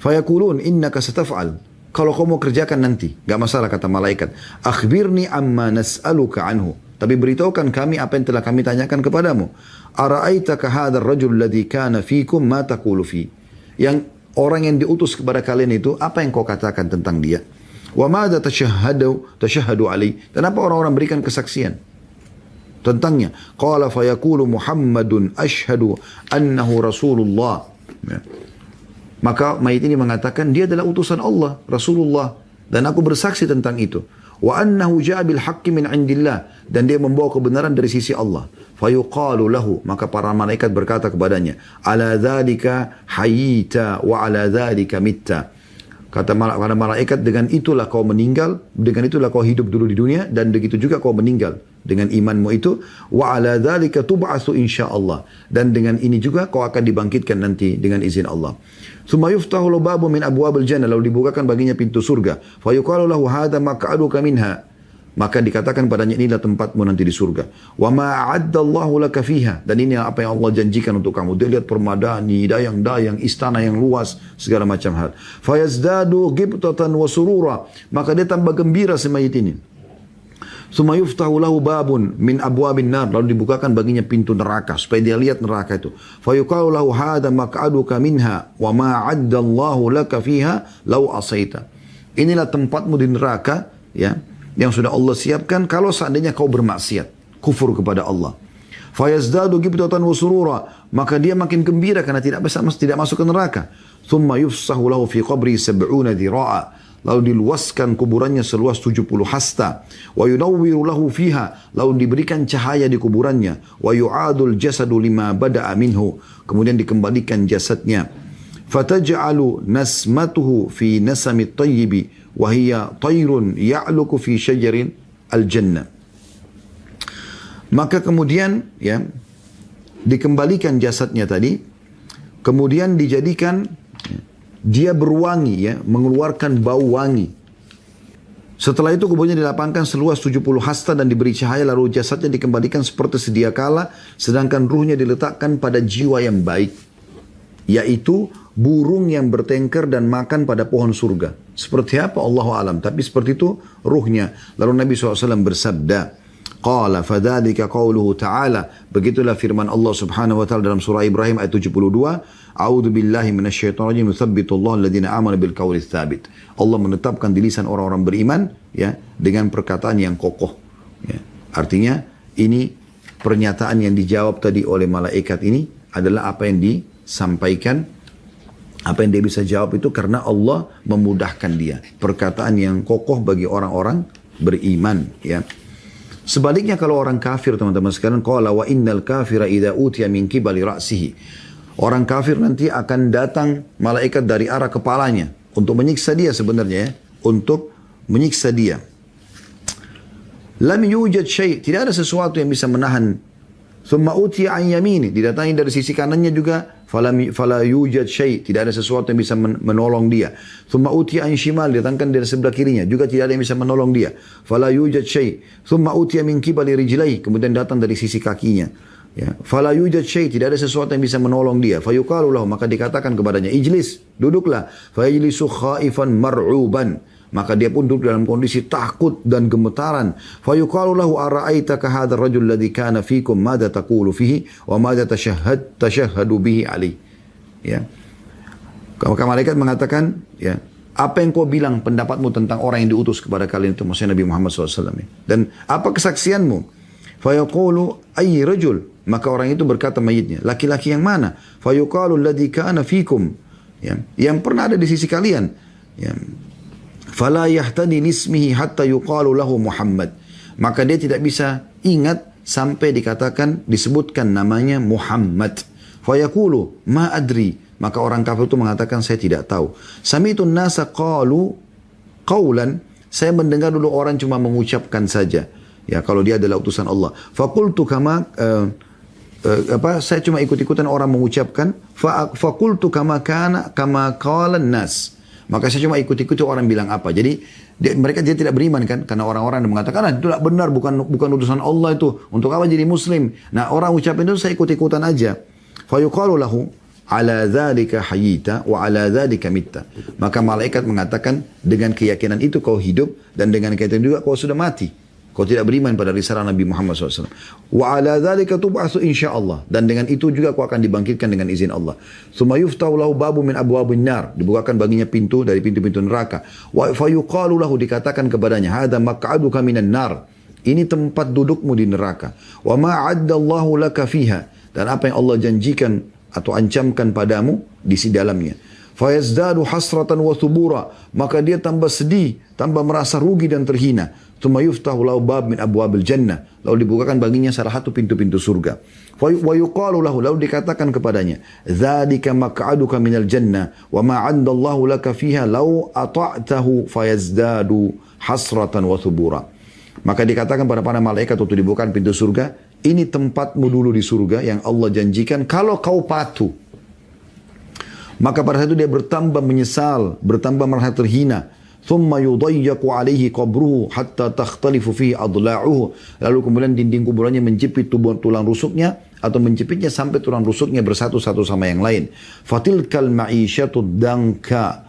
Fayaqulun innaka sataf'al. Kalau kau mau kerjakan nanti, gak masalah kata malaikat. Akhbirni amma nas'aluka anhu. Tapi beritahukan kami apa yang telah kami tanyakan kepadamu. Ara'aitaka hadzal rajul alladhi kana fikum ma taqulu fi. Yang orang yang diutus kepada kalian itu, apa yang kau katakan tentang dia? Wa madza tashahhadu alaihi. Dan apa orang-orang berikan kesaksian tentangnya? Qala fayaqulu Muhammadun ashhadu annahu Rasulullah. Ya. Maka mayit ini mengatakan dia adalah utusan Allah, Rasulullah, dan aku bersaksi tentang itu. Wa annahu ja'a bil haqqi min indillah, dan dia membawa kebenaran dari sisi Allah. Fayuqalu lahu, maka para malaikat berkata kepadanya, ala dzalika hayyita wa ala dzalika mitta. Kata para malaikat, dengan itulah kau meninggal, dengan itulah kau hidup dulu di dunia, dan begitu juga kau meninggal dengan imanmu itu. Wa ala dzalika tub'atsu insyaallah, dan dengan ini juga kau akan dibangkitkan nanti dengan izin Allah. Tsumma yuftahu lahu babun min abwabil jannah, lalu dibukakan baginya pintu surga. Fa yuqalu lahu hadza maq'aduka minha, maka dikatakan padanya inilah tempatmu nanti di surga. Wa ma a'addallahu laka fiha, dan ini apa yang Allah janjikan untuk kamu. Dia lihat permadani, dayang-dayang, istana yang luas, segala macam hal. Fa yazdadu ghibtatan wa surura, maka dia tambah gembira si mayit ini. Tsumma yuftahu lahu babun min abwabin nar, lalu dibukakan baginya pintu neraka supaya dia lihat neraka itu. Fa yuqalu lahu hadza maq'aduka minha wa ma 'addallahu laka fiha law asaita. Inilah tempatmu di neraka ya, yang sudah Allah siapkan kalau seandainya kau bermaksiat, kufur kepada Allah. Fa yazdadu ghibtatan wa surura, maka dia makin gembira karena tidak masuk ke neraka. Tsumma yufsahu lahu fi qabri 70 dhira'a, lalu diluaskan kuburannya seluas 70 hasta. Wa yunawwiru lahu fiha, lalu diberikan cahaya di kuburannya. Wa yu'adul jasadu lima bada'a minhu, kemudian dikembalikan jasadnya. Fataj'alu nasmatuhu fi nasamit tayyibi wa hiya tayrun ya'luku fi syajarin al-jannah. Maka kemudian ya dikembalikan jasadnya tadi, kemudian dijadikan dia berwangi ya, mengeluarkan bau wangi. Setelah itu kuburnya dilapangkan seluas 70 hasta dan diberi cahaya, lalu jasadnya dikembalikan seperti sedia kala, sedangkan ruhnya diletakkan pada jiwa yang baik, yaitu burung yang bertengker dan makan pada pohon surga. Seperti apa Allahu alam, tapi seperti itu ruhnya. Lalu Nabi SAW bersabda, qala fadzalika qauluhu ta'ala, begitulah firman Allah Subhanahu wa taala dalam surah Ibrahim ayat 72, a'udzu billahi minasyaitonir rajim, yutsabbitullahu alladziina aamanu bil qawli tsabit. Allah menetapkan di lisan orang-orang beriman ya dengan perkataan yang kokoh ya. Artinya ini pernyataan yang dijawab tadi oleh malaikat ini adalah apa yang disampaikan, apa yang dia bisa jawab itu karena Allah memudahkan dia. Perkataan yang kokoh bagi orang-orang beriman ya. Sebaliknya kalau orang kafir teman-teman sekalian, qala wa innal kafira idza utiya min qibali ra'sihi. Orang kafir nanti akan datang malaikat dari arah kepalanya untuk menyiksa dia sebenarnya ya, untuk menyiksa dia. Lam yujad syai', tidak ada sesuatu yang bisa menahan. Tsumma utiya an yamini, didatangi dari sisi kanannya juga, fala yujad syai', tidak ada sesuatu yang bisa menolong dia. Tsumma utiya an shimal, didatangkan dari sebelah kirinya, juga tidak ada yang bisa menolong dia. Fala yujad syai'. Tsumma utiya min qibali rijlaihi, kemudian datang dari sisi kakinya. Ya, fala yujad syai', tidak ada sesuatu yang bisa menolong dia. Fayuqalu lahu, maka dikatakan kepadanya, ijlis, duduklah. Fayajlisu khaifan mar'uban, maka dia pun duduk dalam kondisi takut dan gemetaran. Fayuqalu lahu ara'aitaka hadzal rajul ladzi kana fikum madza taqulu fihi wa madza tashahhadu bihi alaihi. Ya. Maka malaikat mengatakan, ya, apa yang kau bilang pendapatmu tentang orang yang diutus kepada kalian itu, maksudnya Nabi Muhammad SAW. Dan apa kesaksianmu? Fayaqulu ayy rajul, maka orang itu berkata mayitnya, laki-laki yang mana? Fayuqalu alladzi kana fikum, ya, yang pernah ada di sisi kalian. Ya. Fala yahtadi lismihi hatta yuqalu lahu Muhammad, maka dia tidak bisa ingat sampai disebutkan namanya Muhammad. Fayaqulu ma adri, maka orang kafir itu mengatakan saya tidak tahu. Sami'tun nasa qalu qawlan, saya mendengar dulu orang cuma mengucapkan saja. Ya, kalau dia adalah utusan Allah. Faqultu kama saya cuma ikut-ikutan orang mengucapkan. Faqultu kama qala nas. Maka saya cuma ikut-ikuti orang bilang apa. Jadi mereka dia tidak beriman kan, karena orang-orang yang mengatakan itu tidak benar, bukan utusan Allah itu. Untuk apa jadi muslim? Nah, orang ucapin itu saya ikut-ikutan aja. Fayuqalu lahu ala dzalika hayyita wa ala dzalika mitta. Maka malaikat mengatakan dengan keyakinan itu kau hidup dan dengan keyakinan juga kau sudah mati. Kau tidak beriman pada risalah Nabi Muhammad SAW. Wa ala dzalika tub'atsu insyaallah, dan dengan itu juga kau akan dibangkitkan dengan izin Allah. Tsumma yuftahu lahu babu min abwabin nar, dibukakan baginya pintu dari pintu-pintu neraka. Wa fayuqalu lahu, dikatakan kepadanya, hadza maq'aduka minan nar, ini tempat dudukmu di neraka. Wa ma 'addallahu laka fiha, dan apa yang Allah janjikan atau ancamkan padamu di dalamnya. Fayazdadu hasratan wa thubura, maka dia tambah sedih, tambah merasa rugi dan terhina. Tsumma yuftahu lahu bab min abwabil jannah, lalu dibukakan baginya salah satu pintu-pintu surga. Wa yuqalu lahu, lalu dikatakan kepadanya, dzalika maq'aduka minal jannah wa ma 'andallahu laka fiha law ata'tahu fayazdadu hasratan wa thubura. Maka dikatakan pada para malaikat waktu dibukakan pintu surga, ini tempatmu dulu di surga yang Allah janjikan kalau kau patuh. Maka pada saat itu dia bertambah menyesal, bertambah merasa terhina. Thumma yudayyaqu alaihi qabruhu hatta takhtalifu fihi adla'uhu. Lalu kemudian dinding kuburannya menjepit tulang rusuknya, atau menjepitnya sampai tulang rusuknya bersatu-satu sama yang lain. Fatilkal ma'isyatu dhanka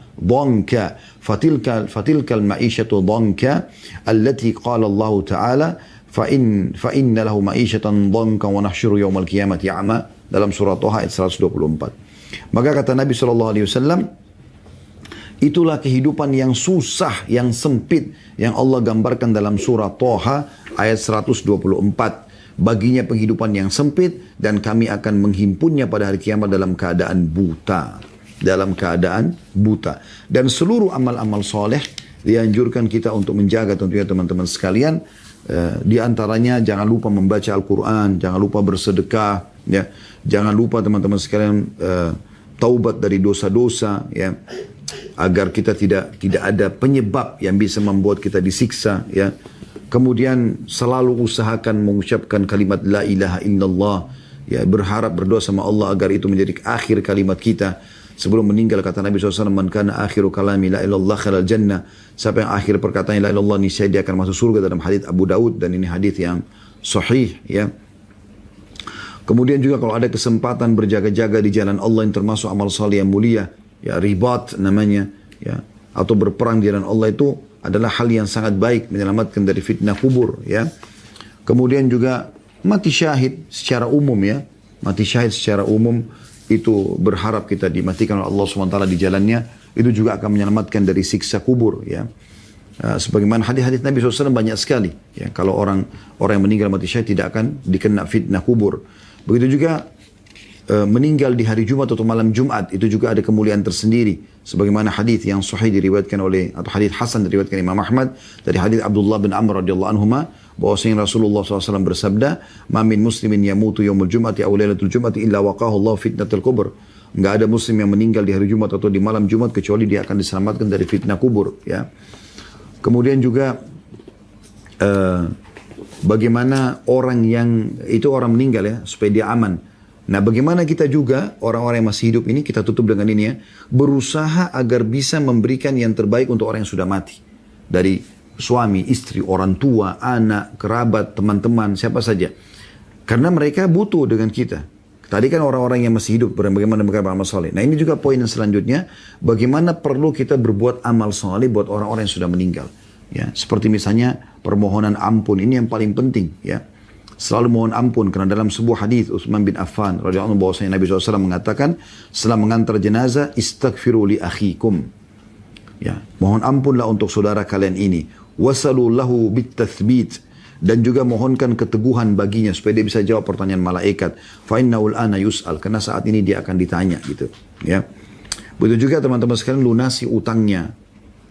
fatilkal ma'isyatu dhanka allati qala Allah Ta'ala fa inna lahu ma'isyatan dhanka wa nahsyuru yawmal qiyamati a'ma, dalam surah Thaha ayat 124. Maka kata Nabi SAW, itulah kehidupan yang susah, yang sempit, yang Allah gambarkan dalam surah Thaha ayat 124. Baginya penghidupan yang sempit, dan kami akan menghimpunnya pada hari kiamat dalam keadaan buta. Dalam keadaan buta. Dan seluruh amal-amal soleh dianjurkan kita untuk menjaga tentunya teman-teman sekalian. Di antaranya jangan lupa membaca Al-Quran, jangan lupa bersedekah, ya. Jangan lupa teman-teman sekalian taubat dari dosa-dosa, ya, agar kita tidak ada penyebab yang bisa membuat kita disiksa, ya. Kemudian selalu usahakan mengucapkan kalimat la ilaha illallah, ya, berharap berdoa sama Allah agar itu menjadi akhir kalimat kita sebelum meninggal. Kata Nabi SAW, man kana akhiru kalami la ilallah khalal jannah, siapa yang akhir perkataan la ilallah, niscaya dia akan masuk surga, dalam hadits Abu Daud, dan ini hadits yang sahih, ya. Kemudian juga kalau ada kesempatan berjaga-jaga di jalan Allah yang termasuk amal saleh yang mulia, ya, ribat namanya, ya, atau berperang di jalan Allah, itu adalah hal yang sangat baik, menyelamatkan dari fitnah kubur, ya. Kemudian juga mati syahid secara umum, ya, mati syahid secara umum itu berharap kita dimatikan oleh Allah SWT di jalannya, itu juga akan menyelamatkan dari siksa kubur, ya. Sebagaimana hadis-hadis Nabi SAW banyak sekali, ya, kalau orang yang meninggal mati syahid tidak akan dikena fitnah kubur. Begitu juga meninggal di hari Jumat atau malam Jumat, itu juga ada kemuliaan tersendiri. Sebagaimana hadis yang sahih diriwayatkan oleh, atau hadis hasan diriwayatkan Imam Ahmad dari hadis Abdullah bin Amr radhiyallahu anhuma, bahwasanya Rasulullah SAW bersabda, "Ma min muslimin yamutu yaumul jum'ati aw lailatul jum'ati illa waqahu Allah fitnatul kubur." Enggak ada muslim yang meninggal di hari Jumat atau di malam Jumat kecuali dia akan diselamatkan dari fitnah kubur, ya. Kemudian juga bagaimana orang yang itu orang meninggal, ya, supaya dia aman. Nah, bagaimana kita juga orang-orang yang masih hidup ini, kita tutup dengan ini, ya, berusaha agar bisa memberikan yang terbaik untuk orang yang sudah mati, dari suami, istri, orang tua, anak, kerabat, teman-teman, siapa saja, karena mereka butuh dengan kita. Tadi kan orang-orang yang masih hidup, bagaimana mereka beramal saleh. Nah, ini juga poin yang selanjutnya, bagaimana perlu kita berbuat amal saleh buat orang-orang yang sudah meninggal, ya. Seperti misalnya permohonan ampun, ini yang paling penting, ya. Selalu mohon ampun, karena dalam sebuah hadis Utsman bin Affan radhiyallahu anhu bahwasanya Nabi SAW mengatakan setelah mengantar jenazah, istaghfiru li akhikum, ya, mohon ampunlah untuk saudara kalian ini, wasalu lahu bitathbit, dan juga mohonkan keteguhan baginya supaya dia bisa jawab pertanyaan malaikat, fa innahu al-ana yus'al, karena saat ini dia akan ditanya, gitu, ya. Begitu juga teman-teman sekalian lunasi utangnya.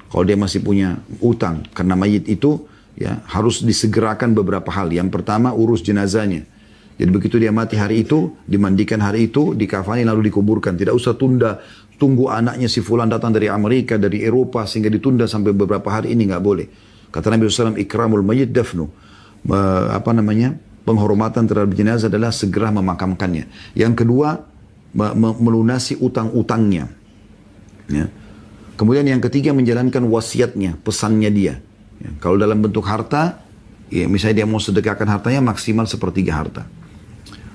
Kalau dia masih punya utang, karena mayit itu ya harus disegerakan beberapa hal. Yang pertama urus jenazahnya. Jadi begitu dia mati hari itu, dimandikan hari itu, dikafani lalu dikuburkan. Tidak usah tunggu anaknya si fulan datang dari Amerika, dari Eropa sehingga ditunda sampai beberapa hari, ini nggak boleh. Kata Nabi SAW, ikramul mayyit dafnu. Penghormatan terhadap jenazah adalah segera memakamkannya. Yang kedua, melunasi utang-utangnya. Ya. Kemudian yang ketiga, menjalankan wasiatnya, pesannya dia. Ya. Kalau dalam bentuk harta, ya, misalnya dia mau sedekahkan hartanya maksimal sepertiga harta.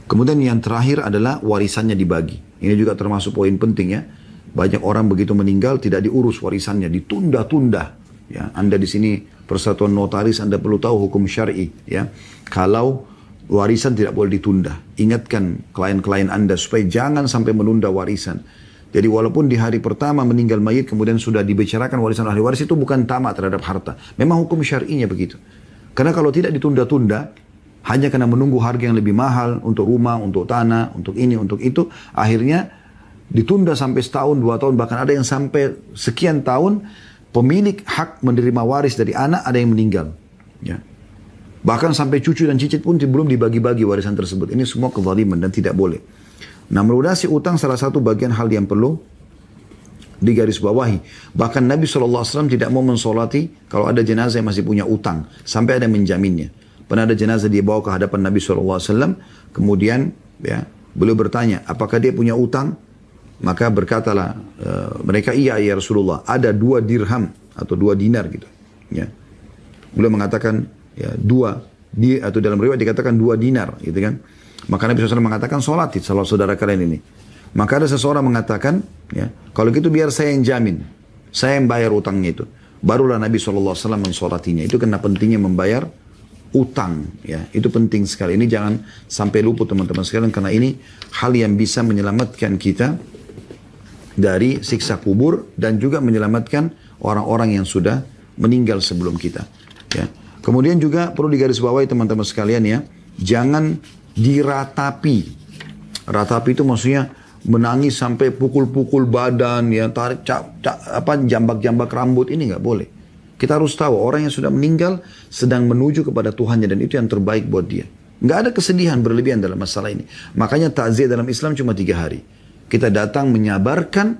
Kemudian yang terakhir adalah warisannya dibagi. Ini juga termasuk poin penting ya. Banyak orang begitu meninggal tidak diurus warisannya, ditunda-tunda. Ya, Anda di sini persatuan notaris, Anda perlu tahu hukum syar'i. Ya, kalau warisan tidak boleh ditunda. Ingatkan klien-klien Anda supaya jangan sampai menunda warisan. Jadi walaupun di hari pertama meninggal mayit kemudian sudah dibicarakan warisan ahli waris, itu bukan tamak terhadap harta. Memang hukum syar'inya begitu. Karena kalau tidak ditunda-tunda, hanya karena menunggu harga yang lebih mahal untuk rumah, untuk tanah, untuk ini, untuk itu, akhirnya ditunda sampai setahun, 2 tahun, bahkan ada yang sampai sekian tahun, pemilik hak menerima waris dari anak ada yang meninggal. Ya. Bahkan sampai cucu dan cicit pun belum dibagi-bagi warisan tersebut. Ini semua kezaliman dan tidak boleh. Nah, melunasi utang salah satu bagian hal yang perlu digarisbawahi. Bahkan Nabi SAW tidak mau mensolati kalau ada jenazah yang masih punya utang. Sampai ada yang menjaminnya. Pernah ada jenazah dia bawa ke hadapan Nabi SAW. Kemudian ya, beliau bertanya, apakah dia punya utang? Maka berkatalah mereka, iya ya Rasulullah, ada 2 dirham atau 2 dinar gitu. Ya. Beliau mengatakan ya, 2, atau dalam riwayat dikatakan 2 dinar gitu kan. Maka Nabi SAW mengatakan, solatit saudara kalian ini. Maka ada seseorang mengatakan, ya, kalau gitu biar saya yang jamin. Saya yang bayar utangnya itu. Barulah Nabi SAW mensolatinya. Itu karena pentingnya membayar utang. Ya, itu penting sekali. Ini jangan sampai luput teman-teman sekalian. Karena ini hal yang bisa menyelamatkan kita dari siksa kubur. Dan juga menyelamatkan orang-orang yang sudah meninggal sebelum kita. Ya. Kemudian juga perlu digarisbawahi teman-teman sekalian ya. Jangan diratapi. Ratapi itu maksudnya menangis sampai pukul-pukul badan, ya, tarik jambak-jambak rambut, ini nggak boleh. Kita harus tahu orang yang sudah meninggal sedang menuju kepada Tuhannya dan itu yang terbaik buat dia. Nggak ada kesedihan berlebihan dalam masalah ini. Makanya takziah dalam Islam cuma 3 hari. Kita datang menyabarkan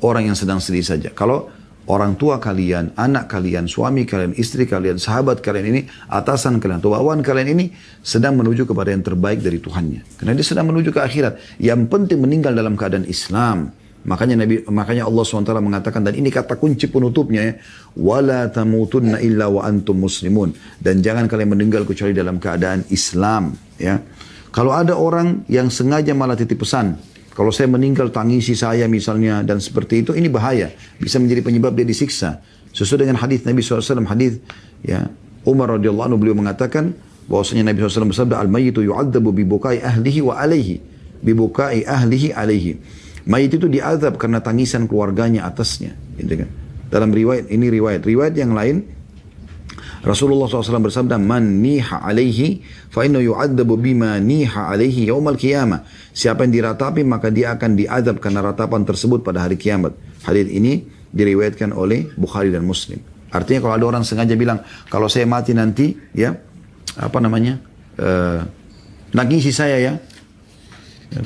orang yang sedang sedih saja. Kalau orang tua kalian, anak kalian, suami kalian, istri kalian, sahabat kalian ini, atasan kalian, atau bawahan kalian ini sedang menuju kepada yang terbaik dari Tuhannya. Karena dia sedang menuju ke akhirat. Yang penting meninggal dalam keadaan Islam. Makanya Allah SWT mengatakan, dan ini kata kunci penutupnya ya, wala tamutunna illa wa antum muslimun, dan jangan kalian meninggal kecuali dalam keadaan Islam. Ya, kalau ada orang yang sengaja malah titip pesan, kalau saya meninggal tangisi saya misalnya dan seperti itu, ini bahaya, bisa menjadi penyebab dia disiksa. Sesuai dengan hadis Nabi SAW, hadis ya Umar radhiyallahu anhu, beliau mengatakan bahwasanya Nabi SAW bersabda, al-mayyitu yu'adzabu bi bukai ahlihi wa alaihi, bi bukai ahlihi alaihi. Mayit itu diazab karena tangisan keluarganya atasnya, gitu kan. Dalam riwayat ini, riwayat yang lain, Rasulullah SAW bersabda, man niha alaihi fa inna yu'adzabu bima niha alaihi yaumal qiyamah. Siapa yang diratapi maka dia akan diazab karena ratapan tersebut pada hari kiamat. Hadis ini diriwayatkan oleh Bukhari dan Muslim. Artinya kalau ada orang sengaja bilang, kalau saya mati nanti ya nangisi saya ya,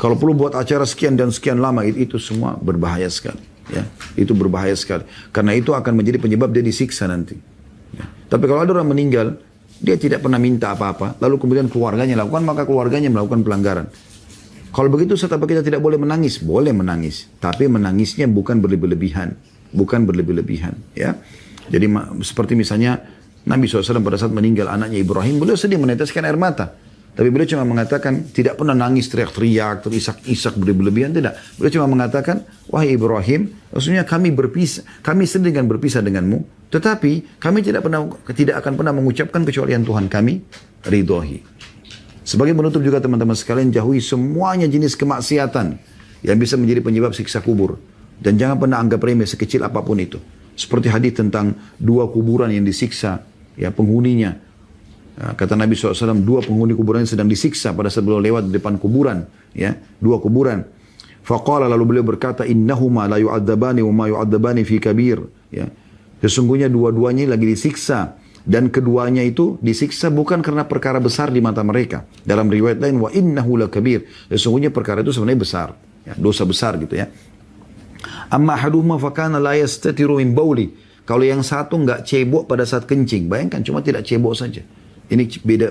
kalau perlu buat acara sekian dan sekian lama, itu semua berbahaya sekali. Ya, itu berbahaya sekali. Karena itu akan menjadi penyebab dia disiksa nanti. Ya. Tapi kalau ada orang meninggal, dia tidak pernah minta apa-apa, lalu kemudian keluarganya lakukan, maka keluarganya melakukan pelanggaran. Kalau begitu, setelah kita tidak boleh menangis. Boleh menangis, tapi menangisnya bukan berlebih-lebihan. Bukan berlebih-lebihan. Ya. Jadi seperti misalnya Nabi SAW pada saat meninggal anaknya Ibrahim, beliau sedih meneteskan air mata. Tapi beliau cuma mengatakan, tidak pernah nangis, teriak-teriak, terisak-isak, berlebih-lebihan, tidak. Beliau cuma mengatakan, wahai Ibrahim, maksudnya kami sedih dengan berpisah denganmu, tetapi kami tidak akan pernah mengucapkan kecuali yang Tuhan kami ridhoi. Sebagai penutup juga teman-teman sekalian, jauhi semuanya jenis kemaksiatan yang bisa menjadi penyebab siksa kubur. Dan jangan pernah anggap remeh sekecil apapun itu. Seperti hadis tentang 2 kuburan yang disiksa, ya penghuninya. Kata Nabi SAW, 2 penghuni kuburan sedang disiksa pada saat beliau lewat di depan kuburan, ya, 2 kuburan. Faqala, lalu beliau berkata, innahuma la yu'adzabani wa ma yu'adzabani fi kabir, ya. Sesungguhnya dua-duanya lagi disiksa Dan keduanya itu disiksa bukan karena perkara besar di mata mereka. Dalam riwayat lain, wa innahu lakabir. Sesungguhnya perkara itu sebenarnya besar. Ya, dosa besar gitu ya. Amma ahaduhuma fakana la yastatiru min bauli. Kalau yang satu nggak cebok pada saat kencing. Bayangkan cuma tidak cebok saja. Ini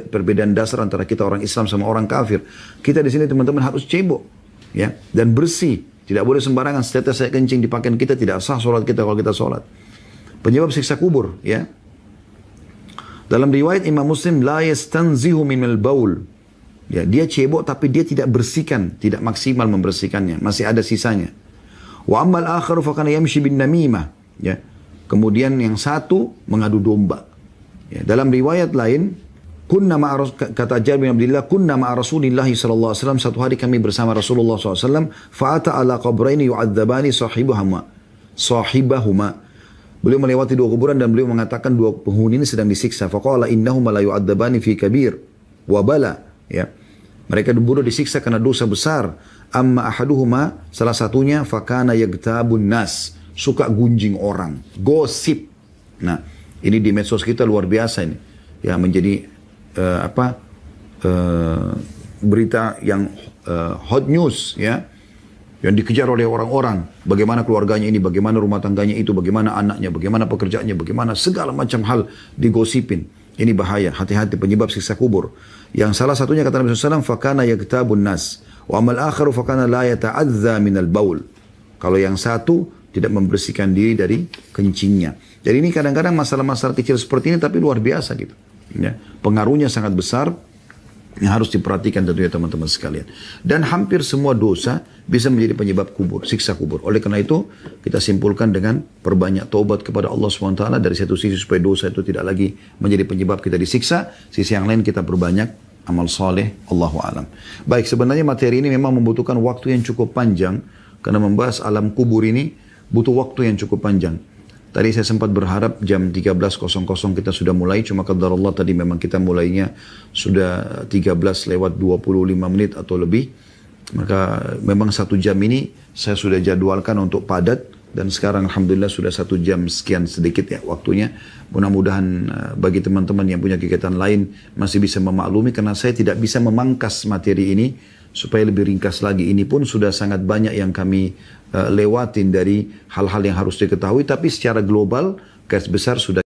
perbedaan dasar antara kita orang Islam sama orang kafir. Kita di sini teman-teman harus cebok. Ya, dan bersih. Tidak boleh sembarangan. Setetes saya kencing di pakaian kita, tidak sah sholat kita kalau kita sholat. Penyebab siksa kubur. Ya. Dalam riwayat Imam Muslim, la yastanzihu minal baul. Ya, dia cebok tapi dia tidak bersihkan, tidak maksimal membersihkannya, masih ada sisanya. Wa ammal akharu fakana yamshi bin namimah. Ya. Kemudian yang satu mengadu domba. Ya, dalam riwayat lain, kata Jabir bin Abdullah, kunna ma'a Rasulillah sallallahu alaihi wasallam, satu hari kami bersama Rasulullah sallallahu alaihi wasallam, fa'ata ala qabraini yu'adzabani sahibahuma. Beliau melewati dua kuburan dan beliau mengatakan dua penghuni ini sedang disiksa. Faqala innahuma la yu'adzabani fi kabir wa bala. Ya. Mereka dulu disiksa karena dosa besar. Amma ahaduhuma, salah satunya, fakana yagtabun nas, suka gunjing orang, gosip. Nah, ini di medsos kita luar biasa ini. Ya, menjadi berita yang hot news ya. Yang dikejar oleh orang-orang, bagaimana keluarganya ini, bagaimana rumah tangganya itu, bagaimana anaknya, bagaimana pekerjaannya, bagaimana segala macam hal digosipin. Ini bahaya, hati-hati penyebab siksa kubur. Yang salah satunya kata Nabi SAW, fakana yaktabun nas, wa amal akharu fakana la yata'adza minal baul. Kalau yang satu tidak membersihkan diri dari kencingnya. Jadi ini kadang-kadang masalah-masalah kecil seperti ini tapi luar biasa gitu. Ya, pengaruhnya sangat besar. Yang harus diperhatikan tentunya teman-teman sekalian. Dan hampir semua dosa bisa menjadi penyebab kubur, siksa kubur. Oleh karena itu, kita simpulkan dengan perbanyak taubat kepada Allah SWT dari satu sisi supaya dosa itu tidak lagi menjadi penyebab kita disiksa. Sisi yang lain kita perbanyak amal soleh, Allahu alam. Baik, sebenarnya materi ini memang membutuhkan waktu yang cukup panjang. Karena membahas alam kubur ini butuh waktu yang cukup panjang. Tadi saya sempat berharap jam 13.00 kita sudah mulai. Cuma qadarullah tadi memang kita mulainya sudah 13:25 atau lebih. Maka memang 1 jam ini saya sudah jadwalkan untuk padat. Dan sekarang Alhamdulillah sudah 1 jam sekian sedikit ya waktunya. Mudah-mudahan bagi teman-teman yang punya kegiatan lain masih bisa memaklumi. Karena saya tidak bisa memangkas materi ini supaya lebih ringkas lagi. Ini pun sudah sangat banyak yang kami lewatin dari hal-hal yang harus diketahui. Tapi secara global garis besar sudah